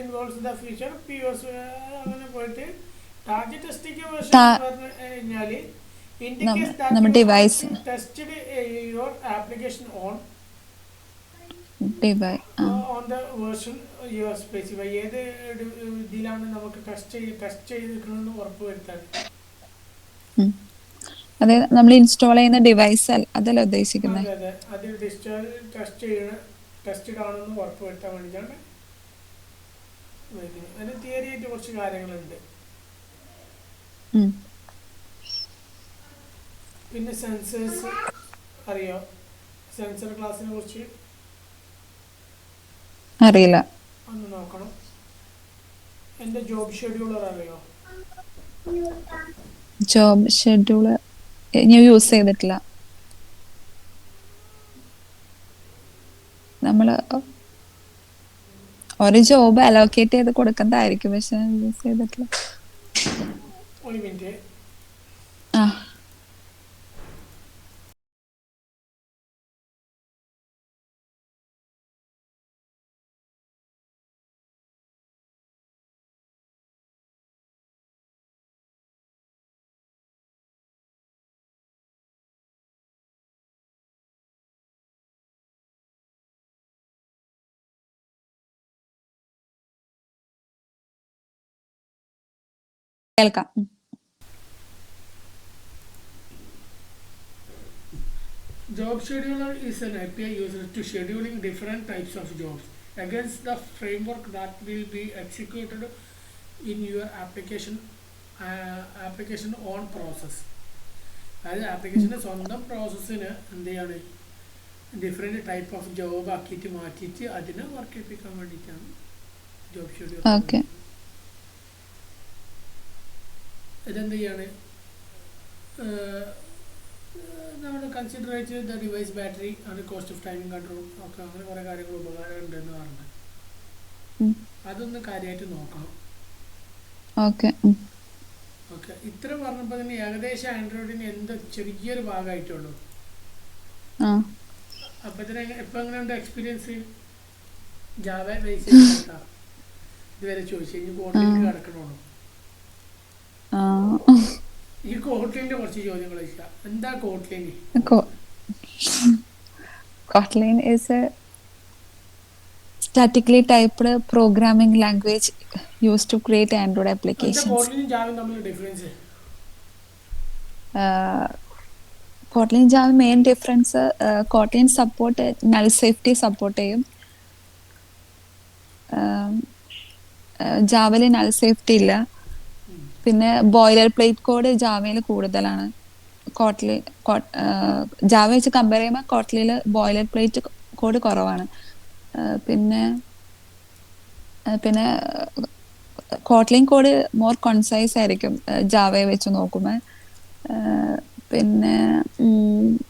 Speaker 1: Involves the feature P S അങ്ങനെ പോയിട്ട് ടാർഗറ്റ് ടെസ്റ്റിംഗ് വേർഷൻ എന്ന് പറഞ്ഞു കഴിഞ്ഞാൽ indicates that you have tested your application on on the version you are specify. ഏത് ഇതിലാണ് നമുക്ക് ടെസ്റ്റ് ചെയ്തിരിക്കണമെന്ന് ഉറപ്പ് വരുത്താൻ.
Speaker 2: അതെ, നമ്മൾ ഇൻസ്റ്റാൾ ചെയ്യുന്ന ഡിവൈസ് അതല്ല ഉദ്ദേശിക്കുന്നത്.
Speaker 1: അതെ അത് ടെസ്റ്റഡ് ആണെന്ന് ഉറപ്പ് വരുത്താൻ വേണ്ടിയിട്ടാണ് വരുന്നത്. അതിന് തിയറി ആയിട്ട് കുറച്ച് കാര്യങ്ങളുണ്ട്. പിന്നെ സെൻസേഴ്സ് അറിയോ? സെൻസർ ക്ലാസ്സിനെ കുറിച്ച്
Speaker 2: അറിയില്ല,
Speaker 1: ഒന്ന് നോക്കണം. എൻ്റെ ജോബ് ഷെഡ്യൂളർ അറിയോ?
Speaker 2: ജോബ് ഷെഡ്യൂളർ ഞാൻ യൂസ് ചെയ്തിട്ടില്ല. നമ്മൾ ഒരു ജോബ് അലോക്കേറ്റ് ചെയ്ത് കൊടുക്കുന്നതായിരിക്കും, പക്ഷെ യൂസ് ചെയ്തിട്ടില്ല.
Speaker 1: ഒരു മിനിറ്റ്.
Speaker 2: ആ കേൾക്കാം.
Speaker 1: Job scheduler is an API used to scheduling different types of jobs against the framework that will be executed in your application on process. അതായത് ആപ്ലിക്കേഷൻ്റെ സ്വന്തം പ്രോസസ്സിന് എന്ത് ചെയ്യാണ് ഡിഫറെൻറ്റ് ടൈപ്പ് ഓഫ് ജോബ് ആക്കിയിട്ട് മാറ്റിയിട്ട് അതിനെ വർക്ക് ചെയ്യിപ്പിക്കാൻ വേണ്ടിയിട്ടാണ് ജോബ് ഷെഡ്യൂൾ.
Speaker 2: ഓക്കെ,
Speaker 1: ഇതെന്ത് ചെയ്യാണ് നമ്മൾ കൺസിഡർ ചെയ്ത് the device battery and cost of timing control ഒക്കെ അങ്ങനെ കുറേ കാര്യങ്ങൾ ഉപകാരം ഉണ്ടെന്ന് പറഞ്ഞത്. അതൊന്ന് കാര്യമായിട്ട് നോക്കണം.
Speaker 2: ഓക്കെ
Speaker 1: ഓക്കെ, ഇത്ര പറഞ്ഞപ്പോൾ തന്നെ ഏകദേശം ആൻഡ്രോയിഡിന് എന്ത് ചെറിയൊരു ഭാഗമായിട്ടുള്ളൂ. അപ്പം ഇതിന് ഇപ്പം എങ്ങനെയുണ്ട് എക്സ്പീരിയൻസ്? ജാവ ബേസ് ചെയ്തിട്ടാ ഇതുവരെ ചോദിച്ചു. ഇനി കോട്ടിലേക്ക് കിടക്കണോളൂ. ഈ കോട്ട്ലിൻ്റെ കുറച്ച് ചോദ്യങ്ങൾ ചോദിക്കാം. എന്താ Kotlin?
Speaker 2: Kotlin is a statically typed programming language used to create Android applications.
Speaker 1: കോട്ട്ലിനും ജാവയും തമ്മിലുള്ള difference?
Speaker 2: Kotlin Java main difference, Kotlin support null safety support ചെയ്യും. ജാവയിൽ null safety ഇല്ല. പിന്നെ ബോയിലർ പ്ലേറ്റ് കോഡ് ജാവയിൽ കൂടുതലാണ്. ജാവ വെച്ച് കമ്പയർ ചെയ്യുമ്പോൾ കോട്ട്ലിയിൽ ബോയിലർ പ്ലേറ്റ് കോഡ് കുറവാണ്. പിന്നെ Kotlin code more കോൺസൈസ് ആയിരിക്കും ജാവയെ വെച്ച് നോക്കുമ്പോൾ.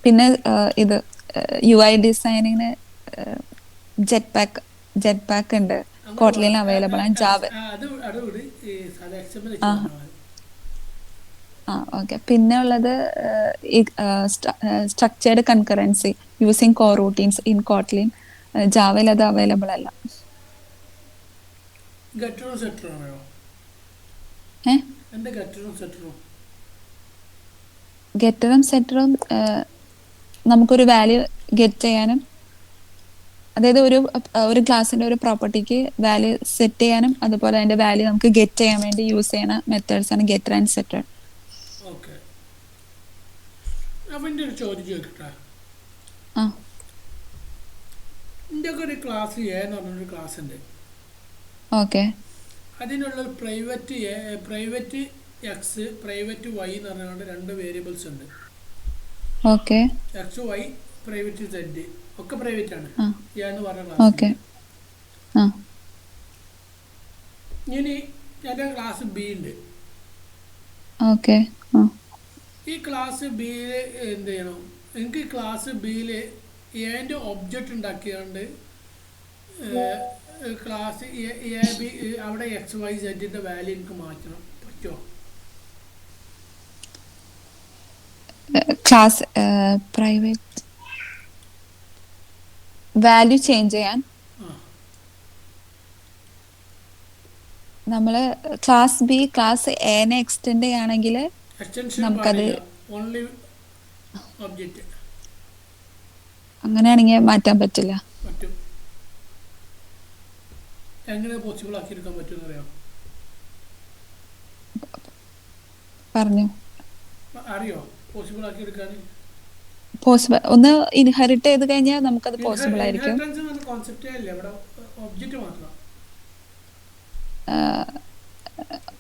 Speaker 2: പിന്നെ ഇത് യു ഐ ഡിസൈനിങ്ങിന് ജെറ്റ് പാക്ക് ഉണ്ട്, കോട്ട്ലിൻ അവൈലബിൾ ആണ്. Java okay. പിന്നെ ഉള്ളത് structured concurrency using coroutines in Kotlin. ജാവയിൽ അത് അവൈലബിൾ അല്ല. ഗെറ്ററും സെറ്ററും നമുക്കൊരു വാല്യൂ ഗെറ്റ് ചെയ്യാനും, അതായത് ഒരു ക്ലാസ്സിന്റെ ഒരു പ്രോപ്പർട്ടിക്ക് വാല്യൂ സെറ്റ് ചെയ്യാനും അതുപോലെ അതിന്റെ വാല്യൂ നമുക്ക് ഗെറ്റ് ചെയ്യാൻ വേണ്ടി യൂസ് ചെയ്യുന്ന മെത്തേഡ്സ് ആണ് ഗെറ്റർ ആൻഡ് സെറ്റർ.
Speaker 1: ഓക്കെ, അവൻ്റെ ഒരു ചോദ്യം ചോദിക്കട്ടെ. എൻ്റെ ഒക്കെ ഒരു ക്ലാസ് എ എന്ന് പറഞ്ഞൊരു ക്ലാസ് ഉണ്ട്.
Speaker 2: ഓക്കെ,
Speaker 1: അതിനുള്ള പ്രൈവറ്റ് എക്സ് പ്രൈവറ്റ് വൈ എന്ന് പറഞ്ഞുകൊണ്ട് രണ്ട് വേരിയബിൾസ് ഉണ്ട്.
Speaker 2: Okay,
Speaker 1: X Y private Z ഒക്കെ പ്രൈവറ്റ് ആണ് എന്ന് പറഞ്ഞ
Speaker 2: ഓക്കെ.
Speaker 1: ഇനി എൻ്റെ ക്ലാസ് ബി ഉണ്ട്.
Speaker 2: ഓക്കെ,
Speaker 1: ഈ ക്ലാസ് ബിയിൽ എന്ത് ചെയ്യണം? എനിക്ക് ക്ലാസ് ബിയിൽ എൻ്റെ ഒബ്ജക്റ്റ് ഉണ്ടാക്കിയാണ്ട് ക്ലാസ് എ ബി അവിടെ എക്സ് വൈ സെഡിൻ്റെ വാല്യൂ എനിക്ക് മാറ്റണം പറ്റുമോ?
Speaker 2: ക്ലാസ് പ്രൈവറ്റ് വാല്യൂ ചേഞ്ച് ചെയ്യാൻ
Speaker 1: ആ
Speaker 2: നമ്മൾ ക്ലാസ് ബി ക്ലാസ് എനെ എക്സ്റ്റെൻഡ് ചെയ്യുകയാണെങ്കിൽ
Speaker 1: എക്സ്റ്റൻഷൻ
Speaker 2: നമുക്കത്
Speaker 1: പാടില്ല, ഓൺലി ഒബ്ജക്റ്റ്
Speaker 2: അങ്ങനെയാണെങ്കിൽ മാറ്റാൻ പറ്റില്ല.
Speaker 1: പറ്റും. എങ്ങനെ പോസിബിൾ ആക്കിയെടുക്കാൻ പറ്റുമെന്ന് അറിയാം?
Speaker 2: പറഞ്ഞു
Speaker 1: അറിയോ പോസിബിൾ ആക്കിയെടുക്കാൻ?
Speaker 2: പോസിബിൾ ഒന്ന് ഇൻഹെറിറ്റ് ചെയ്ത് കഴിഞ്ഞാൽ നമുക്കത് പോസിബിൾ ആയിരിക്കും.
Speaker 1: ഇൻഹെറിറ്റൻസ് എന്ന കോൺസെപ്റ്റേ അല്ല ഇവിടെ, ഒബ്ജക്റ്റ് മാത്രം.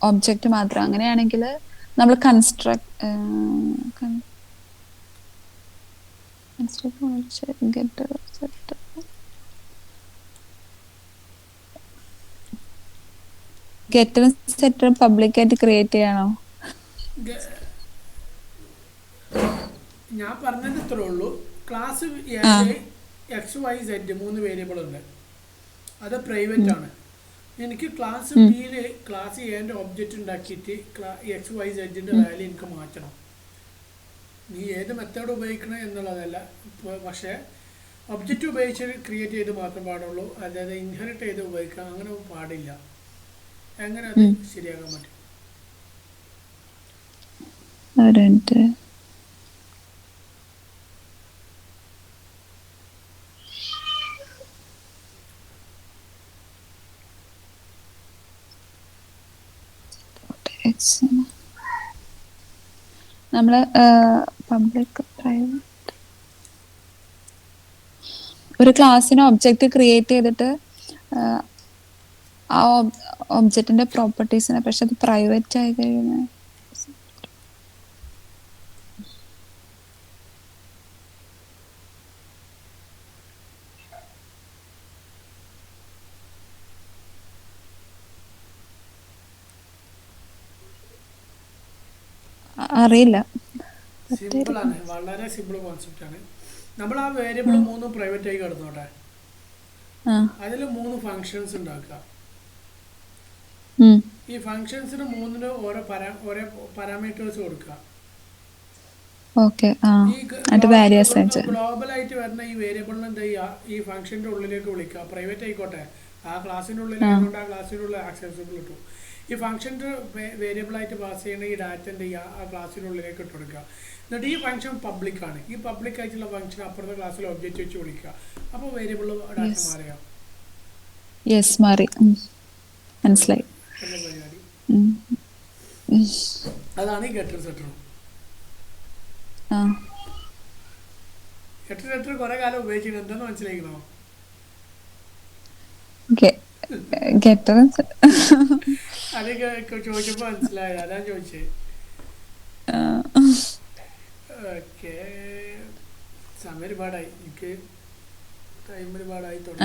Speaker 2: ഒബ്ജക്റ്റ് മാത്രം. അങ്ങനെയാണെങ്കിൽ നമ്മൾ ഗെറ്ററും സെറ്ററും പബ്ലിക് ആയിട്ട് ക്രിയേറ്റ് ചെയ്യണോ?
Speaker 1: ഞാൻ പറഞ്ഞത് ഇത്രേ ഉള്ളൂ. Class X Y Z 3 variable ഉണ്ട്, അത് പ്രൈവറ്റ് ആണ്. എനിക്ക് ക്ലാസ് ബിയിൽ ക്ലാസ് എൻ്റെ ഒബ്ജക്റ്റ് ഉണ്ടാക്കിയിട്ട് എക്സ് വൈ സെഡിൻ്റെ വാല്യൂ എനിക്ക് മാറ്റണം. നീ ഏത് മെത്തേഡ് ഉപയോഗിക്കണം എന്നുള്ളതല്ല, പക്ഷേ ഒബ്ജക്റ്റ് ഉപയോഗിച്ച് ക്രിയേറ്റ് ചെയ്ത് മാത്രം പാടുള്ളൂ, അതായത് ഇൻഹെറിറ്റ് ചെയ്ത് ഉപയോഗിക്കാം അങ്ങനെ പാടില്ല. എങ്ങനെ അത് ശരിയാക്കാൻ പറ്റും?
Speaker 2: നമ്മള് പബ്ലിക് പ്രൈവറ്റ് ഒരു ക്ലാസ്സിന് ഒബ്ജക്റ്റ് ക്രിയേറ്റ് ചെയ്തിട്ട് ആ ഒബ്ജക്റ്റിന്റെ പ്രോപ്പർട്ടീസിനെ, പക്ഷെ അത് പ്രൈവറ്റ് ആയി കഴിഞ്ഞാൽ അറിയില്ല.
Speaker 1: സിമ്പിൾ ആണ്, വളരെ സിമ്പിൾ കോൺസെപ്റ്റ് ആണ്. നമ്മൾ ആ വേരിയബിൾ 3 പ്രൈവറ്റ് ആയി കിടന്നോട്ടെ, അതിൽ 3 ഫങ്ഷൻസ് ഉണ്ടാക്കുക. ഈ ഫങ്ഷൻസിന് 3 ഓരോ പാരാമീറ്റേഴ്സ് കൊടുക്കുക. ഗ്ലോബൽ ആയിട്ട് വരുന്ന ഈ വേരിയബിളിന് എന്ത് ചെയ്യുക, ഈ ഫംഗ്ഷന്റെ ഉള്ളിലേക്ക് വിളിക്കുക. പ്രൈവറ്റ് ആയിക്കോട്ടെ, ആ ക്ലാസ്സിന്റെ ഉള്ളിലായതുകൊണ്ട് ആ ക്ലാസ്സിനുള്ള ആക്സസിബിൾ കിട്ടും. ഈ ഫംഗ്ഷൻ്റെ വേരിയബിൾ ആയിട്ട് പാസ് ചെയ്യുന്ന ഈ ഡാറ്റ എന്ത് ചെയ്യുക, ആ ക്ലാസ്സിനുള്ളിലേക്ക് ഇട്ട് കൊടുക്കുക. എന്നിട്ട് ഈ ഫംഗ്ഷൻ പബ്ലിക് ആണ്, ഈ പബ്ലിക് ആയിട്ടുള്ള ഫംഗ്ഷൻ അപ്പുറത്തെ ക്ലാസ്സിൽ ഒബ്ജക്റ്റ് വെച്ച് വിളിക്കുക. അപ്പോൾ വേരിയബിൾ ഡാറ്റ മാറിയോ?
Speaker 2: മാറി, മനസ്സിലായി.
Speaker 1: പരിപാടി അതാണ് ഈ ഗെറ്റർ സെറ്റർ. ഗെറ്റർ സെറ്റർ കുറെ കാലം ഉപയോഗിച്ചിട്ട് എന്താന്ന് മനസ്സിലാക്കണോ? അതൊക്കെ ചോദിച്ചപ്പോ മനസ്സിലായത്, അതാ ചോദിച്ചേ. ഓക്കെ, സമയം ഒരുപാടായി, എനിക്ക് ടൈം ഒരുപാടായി തുടങ്ങി.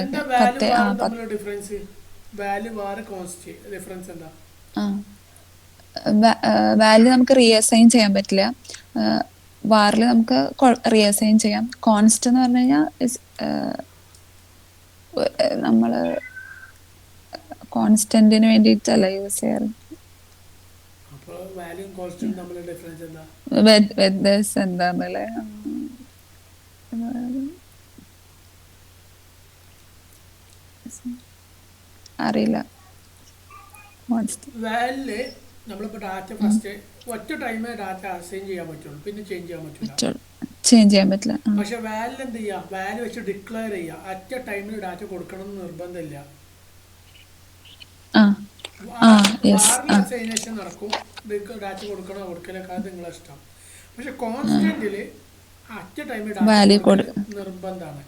Speaker 1: എന്താ വാല്യൂ വാറും തമ്മിലുള്ള ഡിഫറൻസ്? വാല്യൂ വാറ് കോൺസ്റ്റ് ഡിഫറൻസ് എന്താ?
Speaker 2: വാല്യൂ നമുക്ക് റീഅസൈൻ ചെയ്യാൻ പറ്റില്ല, വാറിൽ നമുക്ക് റീഅസൈൻ ചെയ്യാം. കോൺസ്റ്റ് എന്ന് പറഞ്ഞു കഴിഞ്ഞാൽ നമ്മള് കോൺസ്റ്റന്റിന് വേണ്ടിയിട്ടല്ല യൂസ് ചെയ്യാറ്. വ്യത്യാസം എന്താന്നല്ലേ അറിയില്ല.
Speaker 1: നമ്മളിപ്പോ ഡാറ്റ ഫസ്റ്റ് ഒറ്റ ടൈമേ ഡാറ്റ അസൈൻ ചെയ്യാൻ പറ്റുള്ളൂ, പിന്നെ ചേഞ്ച് ചെയ്യാൻ പറ്റില്ല.
Speaker 2: ചേഞ്ച് ചെയ്യാൻ പറ്റില്ല.
Speaker 1: പക്ഷെ വാല്യൂ എന്ത് ചെയ്യാം, വാല്യൂ വെച്ച് ഡിക്ലെയർ ചെയ്യാം. അറ്റ് ടൈമിൽ ഡാറ്റ കൊടുക്കണം എന്ന് നിർബന്ധമില്ല. അസൈനേഷൻ നടക്കും, ഡാറ്റ കൊടുക്കണോ കൊടുക്കലൊക്കെ അത് നിങ്ങളെ ഇഷ്ടം. പക്ഷെ കോൺസ്റ്റന്റില് അറ്റ് ടൈമിൽ ഡാറ്റ നിർബന്ധമാണ്.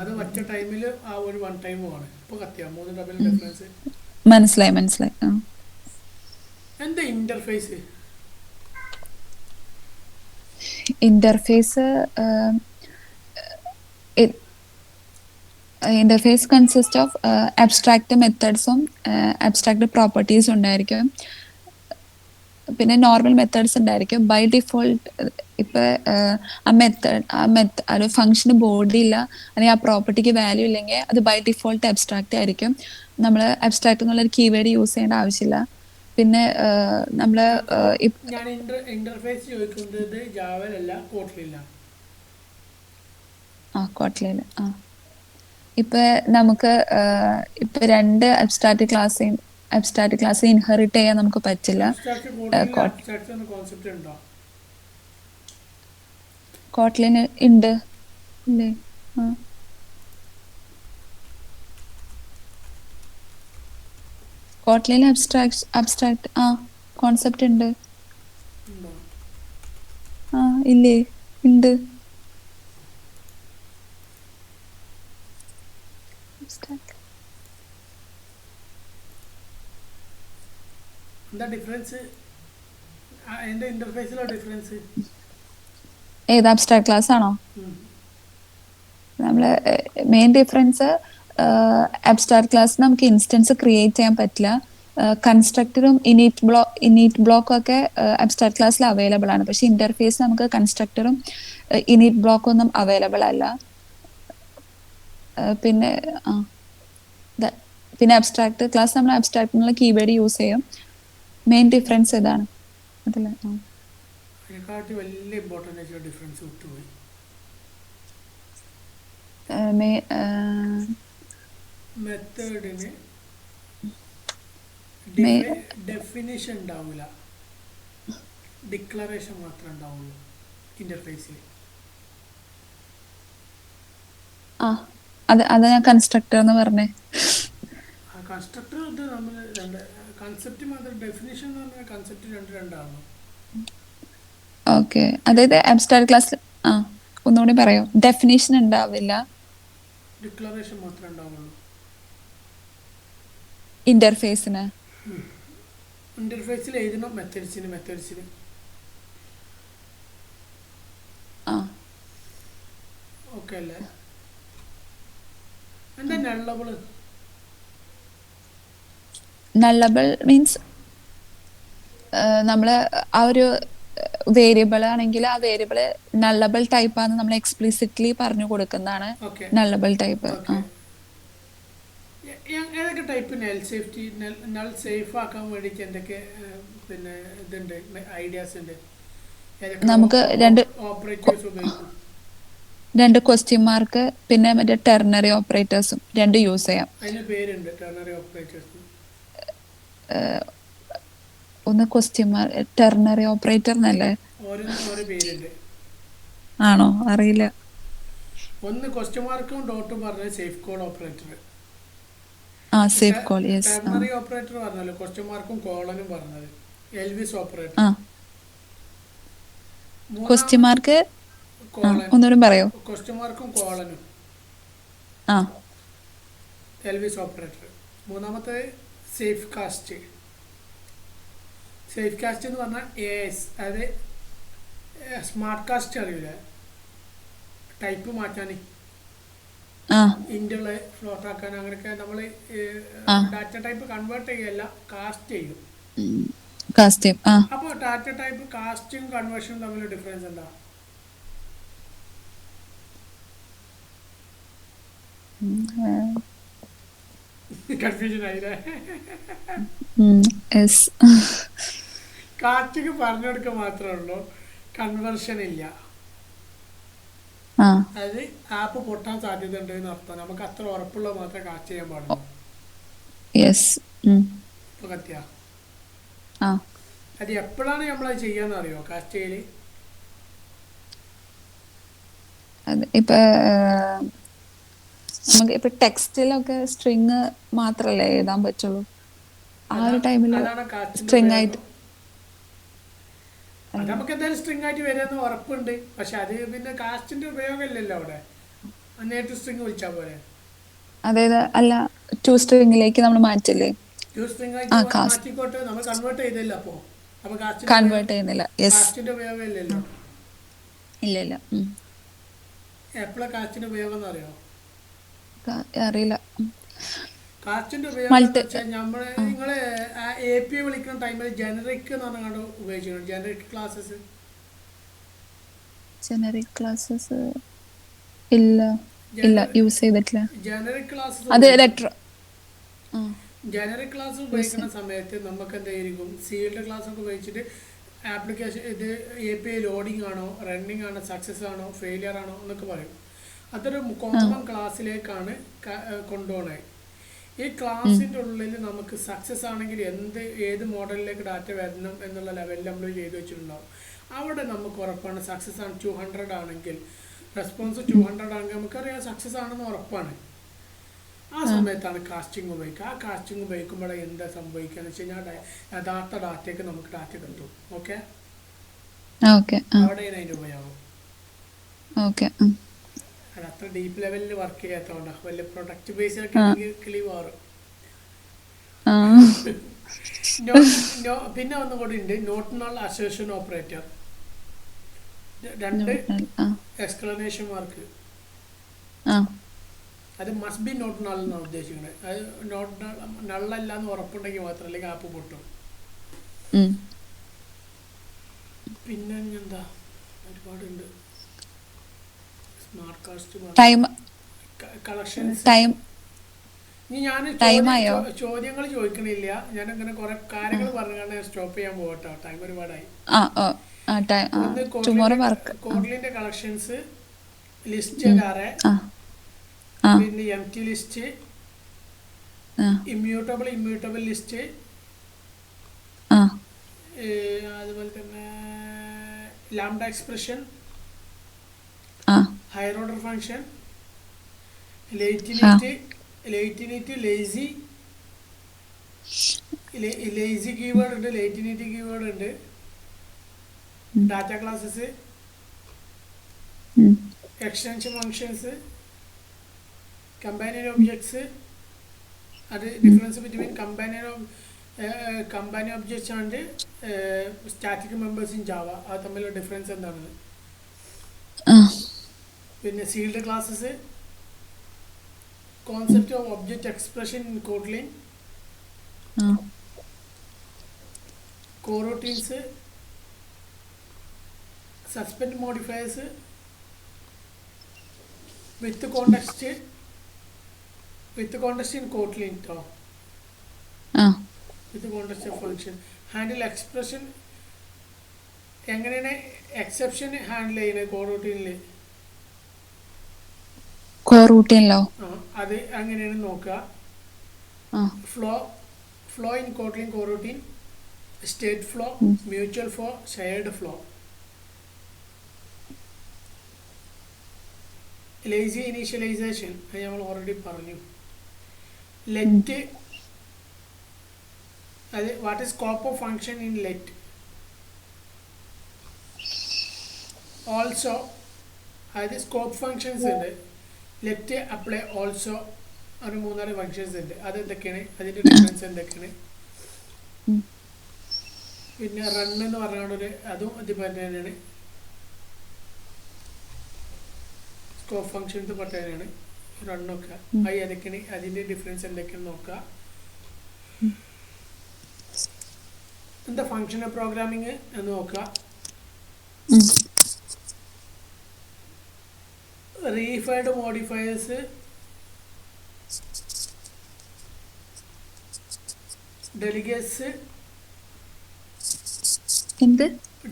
Speaker 1: അത് ഒറ്റ ടൈമിൽ ആ ഒരു വൺ ടൈമുമാണ്. ഇപ്പൊ കത്തിയാ 3 തമ്മിൽ ഡിഫറൻസ്
Speaker 2: മനസ്സിലായി.
Speaker 1: എന്താ interface?
Speaker 2: Interface consist of abstract മെത്തേഡ്സും അബ്സ്ട്രാക്ട് പ്രോപ്പർട്ടീസും ഉണ്ടായിരിക്കും. പിന്നെ നോർമൽ മെത്തേഡ്സ് ഉണ്ടായിരിക്കും. ബൈ ഡിഫോൾട്ട് ഇപ്പൊ ആ ഒരു ഫംഗ്ഷന് ബോഡി ഇല്ല അല്ലെങ്കിൽ ആ പ്രോപ്പർട്ടിക്ക് വാല്യൂ ഇല്ലെങ്കിൽ അത് ബൈ ഡിഫോൾട്ട് അബ്സ്ട്രാക്റ്റ് ആയിരിക്കും. നമ്മൾ അബ്സ്ട്രാക്ട് എന്നുള്ള ഒരു കീവേഡ് യൂസ് ചെയ്യേണ്ട ആവശ്യമില്ല. പിന്നെ നമ്മള്
Speaker 1: അപ്പോ
Speaker 2: ഇപ്-
Speaker 1: ഞാൻ ഇന്റർഫേസ് ചോദിക്കുന്നത് ജാവയിലല്ല, കോട്ട്ലില്ല.
Speaker 2: കോട്ട്ലയിൽ ഇപ്പൊ നമുക്ക് ഇപ്പൊ രണ്ട് അബ്സ്ട്രാക്ട് ക്ലാസ് ഇൻഹെറിറ്റ് ചെയ്യാൻ നമുക്ക് പറ്റില്ല.
Speaker 1: അബ്സ്ട്രാക്ട് കോട്ട്ലില്ല,
Speaker 2: കോട്ട്
Speaker 1: അബ്സ്ട്രാക്ട് എന്ന കോൺസെപ്റ്റ് ഉണ്ടോ?
Speaker 2: കോട്ട്ലിന് ഉണ്ട് ഇല്ലേ? ആ കോട്ട്ലിയിൽ അബ്സ്ട്രാക്ട് കോൺസെപ്റ്റ് ഉണ്ട്.
Speaker 1: ഉണ്ടോ?
Speaker 2: ഇല്ലേ? ഉണ്ട്. Abstract.
Speaker 1: എന്താ ഡിഫറൻസ്? എൻ്റെ ഇന്റർഫേസിലോ ഡിഫറൻസ്?
Speaker 2: ഏത് അബ്സ്ട്രാക്ട് ക്ലാസ് ആണോ? നമ്മള് മെയിൻ ഡിഫറൻസ് അബ്സ്ട്രാക്ട് ക്ലാസ് നമുക്ക് ഇൻസ്റ്റൻസ് ക്രിയേറ്റ് ചെയ്യാൻ പറ്റില്ല. കൺസ്ട്രക്ടറും ഇനീറ്റ് ബ്ലോക്കും ഒക്കെ അബ്സ്ട്രാക്ട് ക്ലാസ്സിൽ അവൈലബിൾ ആണ്. പക്ഷെ ഇന്റർഫേസ് നമുക്ക് കൺസ്ട്രക്ടറും ഇനീറ്റ് ബ്ലോക്കും ഒന്നും അവൈലബിൾ അല്ല. പിന്നെ പിന്നെ അബ്സ്ട്രാക്ട് ക്ലാസ് നമ്മൾ അബ്സ്ട്രാക്ട് എന്നുള്ള കീവേഡ് യൂസ് ചെയ്യും. മെയിൻ ഡിഫറൻസ് ഇതാണ് അതില്.
Speaker 1: അതിനെക്കാട്ടി വലിയ ഇമ്പോർട്ടൻ്റ് ആയിട്ടുള്ള ഡിഫറൻസ് വിട്ടുപോയി. മെത്തേഡിന് ഡെഫിനിഷൻ ഉണ്ടാവില്ല, ഡിക്ലറേഷൻ മാത്രമേ ഉണ്ടാവുള്ളൂ ഇന്റർഫേസിൽ.
Speaker 2: അത് ഞാൻ കൺസ്ട്രക്ടർ എന്ന് പറഞ്ഞേ.
Speaker 1: കൺസ്ട്രക്ടർ ഇത് നമ്മൾ രണ്ട് കൺസെപ്റ്റ് മാത്രം, ഡെഫിനിഷൻ എന്ന് പറഞ്ഞാൽ കൺസെപ്റ്റ് രണ്ടാണോ?
Speaker 2: ഓക്കെ, അതായത് അബ്സ്ട്രാക്ട് ക്ലാസ് ഒന്നുകൂടി പറയോ? ഡെഫിനിഷൻ ഉണ്ടാവില്ല,
Speaker 1: ഡിക്ലറേഷൻ മാത്രമേ ഉണ്ടാവുള്ളൂ
Speaker 2: ഇന്റർഫേസിന്.
Speaker 1: ഇന്റർഫേസിൽ എഴുതണം മെത്തേഡ്സിന് ഓക്കെ അല്ലേ? എന്താ
Speaker 2: നള്ളബിൾ മീൻസ് നമ്മള് ആ ഒരു വേരിയബിൾ ആണെങ്കിൽ ആ വേരിയബിള് നള്ളബിൾ ടൈപ്പ് ആണെന്ന് നമ്മൾ എക്സ്പ്ലിസിറ്റ്ലി പറഞ്ഞു കൊടുക്കുന്നതാണ് നള്ളബിൾ ടൈപ്പ്.
Speaker 1: ഏതൊക്കെ ടൈപ്പ് നൾ സേഫ് ആക്കാൻ വേണ്ടിയിട്ട് എന്തൊക്കെ പിന്നെ ഇതുണ്ട്, ഐഡിയാസ് ഉണ്ട്?
Speaker 2: നമുക്ക്
Speaker 1: ഓപ്പറേറ്റേഴ്സ് ഉപയോഗിക്കും.
Speaker 2: രണ്ട് ക്വസ്റ്റ്യൻ മാർക്ക് പിന്നെ മറ്റേ ടെർണറി ഓപ്പറേറ്റേഴ്സും രണ്ട് യൂസ് ചെയ്യാം.
Speaker 1: അതിന് പേരുണ്ട് ടെർണറി ഓപ്പറേറ്റേഴ്സ്.
Speaker 2: ഒന്ന് ക്വസ്റ്റ്യൻ മാർക്ക് ടെർണറി ഓപ്പറേറ്റർ എന്നല്ലേ?
Speaker 1: ഓരോ പേരുണ്ട്.
Speaker 2: ആണോ? അറിയില്ല.
Speaker 1: ഒന്ന് ക്വസ്റ്റ്യൻ മാർക്കും ഡോട്ടും പറഞ്ഞത് safe call operator.
Speaker 2: Safe call, yes.
Speaker 1: Ternary operator പറഞ്ഞല്ലോ, ക്വസ്റ്റ്യൻ മാർക്കും കോളനും പറഞ്ഞത് എൽവിസ് ഓപ്പറേറ്റർ.
Speaker 2: ക്വസ്റ്റ്യൻ മാർക്ക് ഒന്നുകൂടി പറയോ?
Speaker 1: ക്വസ്റ്റ്യൻ മാർക്കും കോളനും എൽവിസ് ഓപ്പറേറ്റർ. മൂന്നാമത്തെ സേഫ് കാസ്റ്റ് എന്ന് പറഞ്ഞാൽ AS, അതായത് സ്മാർട്ട് കാസ്റ്റ് അറിയില്ല, ടൈപ്പ് മാറ്റാൻ, ഇൻ്റർല് ഫ്ലോട്ട് ആക്കാൻ, അങ്ങനെയൊക്കെ നമ്മൾ ഡാറ്റ ടൈപ്പ് കൺവേർട്ട് ചെയ്യല്ല, കാസ്റ്റ് ചെയ്യും. അപ്പോൾ ഡാറ്റ ടൈപ്പ് കാസ്റ്റും കൺവേർഷനും തമ്മിൽ ഡിഫറൻസ് എന്താ? കൺഫ്യൂഷൻ ആയില്ലേ? കാസ്റ്റിക്ക് പറഞ്ഞു കൊടുക്കുക മാത്രമേ ഉള്ളൂ, കൺവേർഷൻ ഇല്ല. അതായത് ആപ്പ് പൊട്ടാൻ സാധ്യത ഉണ്ട് എന്ന് അർത്ഥം. നമുക്ക് അത്ര ഉറപ്പുള്ള മാത്രമേ കാസ്റ്റ് ചെയ്യാൻ പാടുള്ളൂ. ഇപ്പൊ കത്തിയ അത് എപ്പോഴാണ് നമ്മളത് ചെയ്യാന്ന് അറിയോ? കാസ്റ്റ് ചെയ്യല്
Speaker 2: ഇപ്പൊ നമുക്ക് ഇപ്പൊ ടെക്സ്റ്റിലൊക്കെ സ്ട്രിങ് മാത്രല്ലേ എഴുതാൻ പറ്റുള്ളൂ. ആ ഒരു ടൈമിൽ സ്ട്രിങ് ആയിട്ട്
Speaker 1: അത് നമുക്ക് എന്തായാലും സ്ട്രിങ് ആയിട്ട് വരുമെന്ന് ഉറപ്പുണ്ട്. പക്ഷെ അത് പിന്നെ കാസ്റ്റിന്റെ ഉപയോഗമില്ലല്ലോ അവിടെ, നേരിട്ട് സ്ട്രിങ് വിളിച്ചാൽ പോലെ.
Speaker 2: അതായത് അല്ല, ടു സ്ട്രിങ്ങിലേക്ക് നമ്മൾ മാറ്റില്ലേ?
Speaker 1: ടു സ്ട്രിങ് ആയിട്ട് മാറ്റിക്കോട്ടെ, നമ്മൾ കൺവേർട്ട് ചെയ്തില്ല. അപ്പൊ
Speaker 2: കൺവേർട്ട് ചെയ്യുന്നില്ല.
Speaker 1: കാസ്റ്റിന്റെ ഉപയോഗം ഇല്ലല്ലോ.
Speaker 2: ഇല്ല.
Speaker 1: എപ്പോഴാ കാസ്റ്റിന്റെ ഉപയോഗം എന്ന് അറിയോ?
Speaker 2: അറിയില്ല.
Speaker 1: കാസ്റ്റിന്റെ ഉപയോഗം എന്ന്
Speaker 2: മൾട്ടി
Speaker 1: വെച്ചാൽ നമ്മള് നിങ്ങള് API വിളിക്കുന്ന ടൈമിൽ ജനറിക് എന്ന് പറഞ്ഞാൽ ഉപയോഗിക്കണം. ജനറിക് ക്ലാസ്സസ്
Speaker 2: ജനറിക് ക്ലാസ്സസ് ഇല്ല ഇല്ല യൂസ് ചെയ്തിട്ടില്ല.
Speaker 1: ജനറിക് ക്ലാസ്സസ്
Speaker 2: അത്
Speaker 1: ഉപയോഗിക്കണം.
Speaker 2: ലെറ്റർ.
Speaker 1: ജനറിക് ക്ലാസ് ഉപയോഗിക്കുന്ന സമയത്ത് നമുക്ക് എന്തായിരിക്കും, സീൽഡ് ക്ലാസ് ഒക്കെ ഉപയോഗിച്ചിട്ട് ആപ്ലിക്കേഷൻ ഇത് API ലോഡിംഗ് ആണോ, റണ്ണിങ് ആണോ, സക്സസ് ആണോ, ഫെയിലിയർ ആണോ എന്നൊക്കെ പറയും. അതൊരു കോമൺ ക്ലാസ്സിലേക്കാണ് കൊണ്ടുപോകുന്നത്. ഈ ക്ലാസ്സിൻ്റെ ഉള്ളിൽ നമുക്ക് സക്സസ് ആണെങ്കിൽ ഏത് മോഡലിലേക്ക് ഡാറ്റ വരണം എന്നുള്ള ലെവലിൽ നമ്മൾ ചെയ്ത് വെച്ചിട്ടുണ്ടാവും. അവിടെ നമുക്ക് ഉറപ്പാണ് സക്സസ് ആണ്. 200 ആണെങ്കിൽ റെസ്പോൺസ് 200 ആണെങ്കിൽ നമുക്കറിയാം സക്സസ് ആണെന്ന് ഉറപ്പാണ്. ആ സമയത്താണ് കാസ്റ്റിംഗ് ഉപയോഗിക്കുക. ആ കാസ്റ്റിംഗ് ഉപയോഗിക്കുമ്പോൾ എന്താ സംഭവിക്കുക എന്ന് വെച്ച് കഴിഞ്ഞാൽ യഥാർത്ഥ ഡാറ്റയ്ക്ക് നമുക്ക് ഡാറ്റ കിട്ടും. ഓക്കെ, അവിടെയാണ് അതിൻ്റെ ഉപയോഗം. അത് അത്ര ഡീപ്പ് ലെവലിൽ വർക്ക് ചെയ്യാത്തതുകൊണ്ടാണ്. വലിയ പ്രൊഡക്റ്റ് ബേസിലൊക്കെ കിളി മാറും. പിന്നെ ഒന്നും കൂടി ഉണ്ട്, not null assertion operator. 2 exclamation mark. അത് മസ്റ്റ് ബി നോട്ട് നൾ എന്നാണ് ഉദ്ദേശിക്കുന്നത്. അത് നോട്ട് നള്ളല്ല എന്ന് ഉറപ്പുണ്ടെങ്കിൽ മാത്രം, അല്ലെങ്കിൽ ആപ്പ് പൊട്ടും. പിന്നെ എന്താ ഒരുപാടുണ്ട്. Smart cast collections. ഇനി ഞാൻ ചോദ്യങ്ങൾ ചോദിക്കണില്ല, ഞാൻ അങ്ങനെ കുറെ കാര്യങ്ങൾ പറഞ്ഞാണ് സ്റ്റോപ്പ് ചെയ്യാൻ പോകട്ടോ. ടൈം ഒരുപാടായി. കോഡ്ലിന്റെ കളക്ഷൻസ് ലിസ്റ്റ് അറേ, പിന്നെ എംപ്റ്റി ലിസ്റ്റ്, ഇമ്മ്യൂട്ടബിൾ ലിസ്റ്റ്, അതുപോലെ തന്നെ lambda expression, higher order function, lateinit, lazy keyword ഉണ്ട്, ലേറ്റിനിറ്റി കീവേഡ് ഉണ്ട്, data classes, extension functions, companion objects. അത് difference between companion objects and static members in Java. അത് തമ്മിലുള്ള difference എന്താണെന്ന്. പിന്നെ sealed classes, concept of object expression in Kotlin, coroutines, suspend modifiers, with context in Kotlin ട്ടോ. With context of function, handle expression. എങ്ങനെയാണ് exception handle ചെയ്യുന്നത് കോറൂട്ടീനിലോ? അത് അങ്ങനെയാണ് നോക്കുക. Flow in Kotlin coroutine, state flow, mutual flow, shared flow. Lazy initialization അത് നമ്മൾ already പറഞ്ഞു. ലെറ്റ്, അത് what is scope of function in let. Also, അതായത് സ്കോപ്പ് ഫങ്ഷൻസ് ഉണ്ട്. ലെറ്റ്, അപ്ലൈ, ഓൾസോ, ഒരു 3-4 ഫങ്ഷൻസ് ഉണ്ട്. അത് എന്തൊക്കെയാണ്, അതിൻ്റെ ഡിഫറൻസ് എന്തൊക്കെയാണ്. പിന്നെ റൺ എന്ന് പറഞ്ഞാൽ അതും ഇതുപോലെ തന്നെയാണ്, സ്കോപ്പ് ഫങ്ഷൻസ് പെട്ട തന്നെയാണ് റണ്ണൊക്കെ. അത് ഏതൊക്കെയാണ്, അതിൻ്റെ ഡിഫറൻസ് എന്തൊക്കെയാണ് നോക്കുക. എന്താ ഫങ്ഷണൽ പ്രോഗ്രാമിങ് എന്ന് നോക്കുക. Reified modifiers, delegates,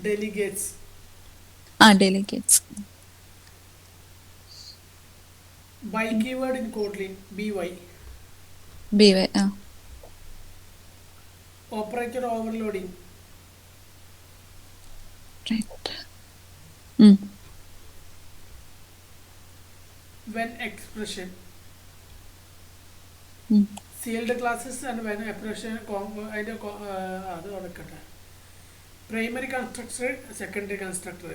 Speaker 2: delegates,
Speaker 1: by keyword in Kotlin, BY, operator overloading, when expression, sealed classes and when expression അത് നടക്കട്ടെ. Primary constructor, secondary constructor.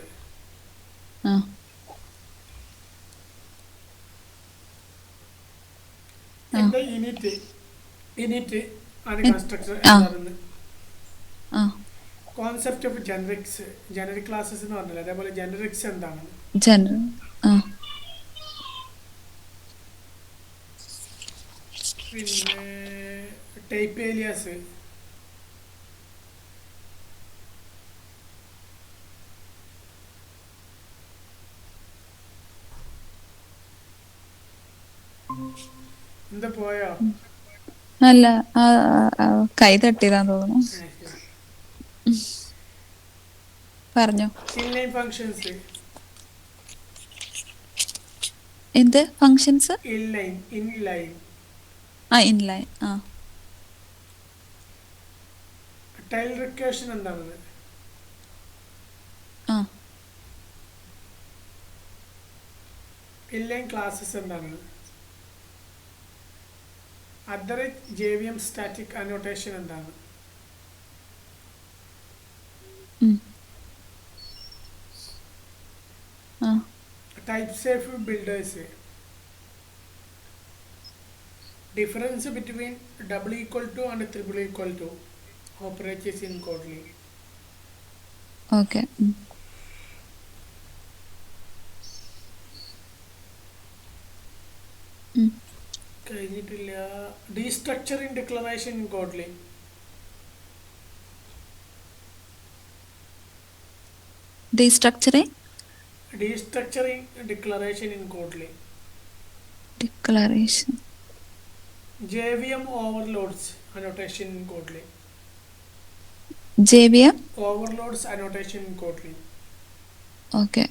Speaker 1: എന്താ ഇനിറ്റ് ആണ് കൺസ്ട്രക്ടർ എന്ന് പറയുന്നത്. കോൺസെപ്റ്റ് ഓഫ് ജനറിക് ക്ലാസ്സസ് എന്ന് പറഞ്ഞില്ല. അതേപോലെ ജനറിക്സ് എന്താണ്. പിന്നെ ടൈപ്പ് ഏലിയാസ്, എന്താ പോയോ?
Speaker 2: അല്ല, ആ, കൈ തട്ടിയതാന്ന് തോന്നുന്നു.
Speaker 1: ആ, ശരി.
Speaker 2: പറഞ്ഞോ.
Speaker 1: ഇൻലൈൻ ഫങ്ഷൻസ്,
Speaker 2: എന്ത് functions?
Speaker 1: Inline
Speaker 2: inline.
Speaker 1: Tail recursion എന്താണെന്ന്,
Speaker 2: ആ
Speaker 1: ഇൻലൈൻ ക്ലാസ്സസ് എന്താണ്, അതർ JVM സ്റ്റാറ്റിക് അനോട്ടേഷൻ എന്താണ്,
Speaker 2: ഉം, ആ
Speaker 1: type safe builders, difference between double equal to and triple equal to operators in Kotlin.
Speaker 2: Okay.
Speaker 1: കഴിഞ്ഞിട്ടില്ല. Destructuring declaration in Kotlin,
Speaker 2: destructuring
Speaker 1: declaration in Kotlin.
Speaker 2: Declaration.
Speaker 1: JVM overloads annotation in Kotlin.
Speaker 2: JVM
Speaker 1: Overloads annotation in Kotlin.
Speaker 2: Okay.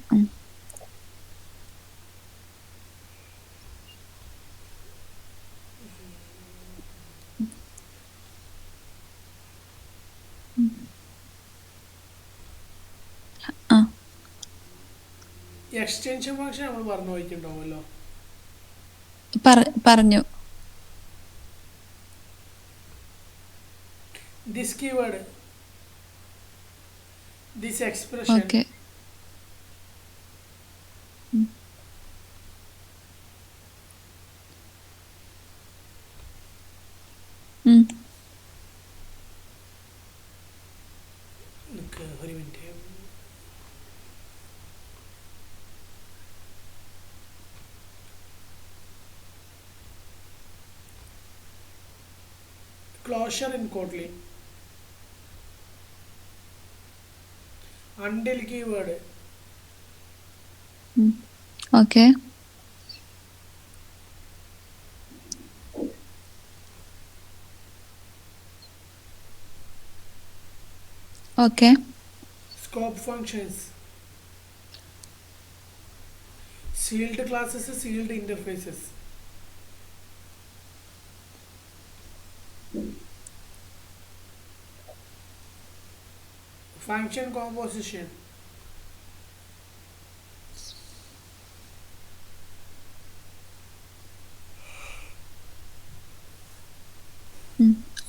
Speaker 1: Extension function നമ്മൾ പറഞ്ഞു പോയിട്ടുണ്ടാവുമല്ലോ.
Speaker 2: പറഞ്ഞു.
Speaker 1: This keyword, this expression.
Speaker 2: Okay.
Speaker 1: ഒരു minute. Closure in Kotlin. Until keyword.
Speaker 2: Okay. Okay.
Speaker 1: Scope functions. Sealed classes, sealed interfaces. Function composition.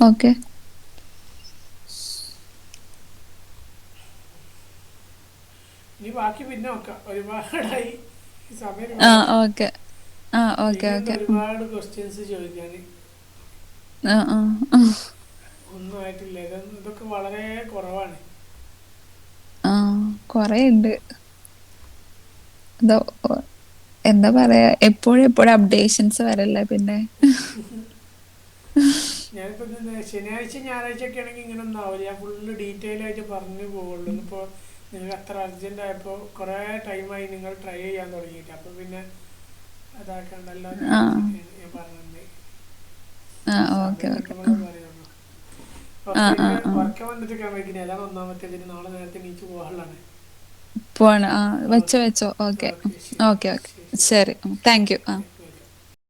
Speaker 2: Okay.
Speaker 1: ഇനി ബാക്കി പിന്നെ നോക്കാം. ഒരുപാടായി സമയം.
Speaker 2: ഓക്കെ. ഓക്കെ.
Speaker 1: ഒരുപാട് ക്വസ്റ്റ്യൻസ് ചോദിക്കാൻ ഒന്നും ആയിട്ടില്ല. ഇതൊക്കെ വളരെ കുറവാണ്.
Speaker 2: കൊറേ ഉണ്ട്. എന്താ പറയാ, എപ്പോഴും അപ്ഡേഷൻസ് വരല്ലേ. പിന്നെ
Speaker 1: ഞാനിപ്പോ ശനിയാഴ്ച ഞായറാഴ്ച ഒക്കെ ആണെങ്കിൽ ഇങ്ങനെ ഒന്നും ആവില്ല. ഞാൻ ഫുള്ള് ഡീറ്റെയിൽ ആയിട്ട് പറഞ്ഞു പോവുള്ളൂ. ഇന്നിപ്പോൾ നിങ്ങൾക്ക് അത്ര അർജന്റ് ആയപ്പോൾ കുറേ ടൈമായി നിങ്ങൾ ട്രൈ ചെയ്യാൻ തുടങ്ങിയിട്ട്. അപ്പോൾ പിന്നെ അതാക്കണ്ടല്ലോ ഞാൻ പറഞ്ഞത്. വർക്ക് വന്നിട്ട് കഴിക്കുന്നത് അതാണ് ഒന്നാമത്തെ. നാളെ നേരത്തെ നീച്ച് പോകാനുള്ളതാണ്.
Speaker 2: വെച്ചോ. ഓക്കെ. ശരി. Thank you.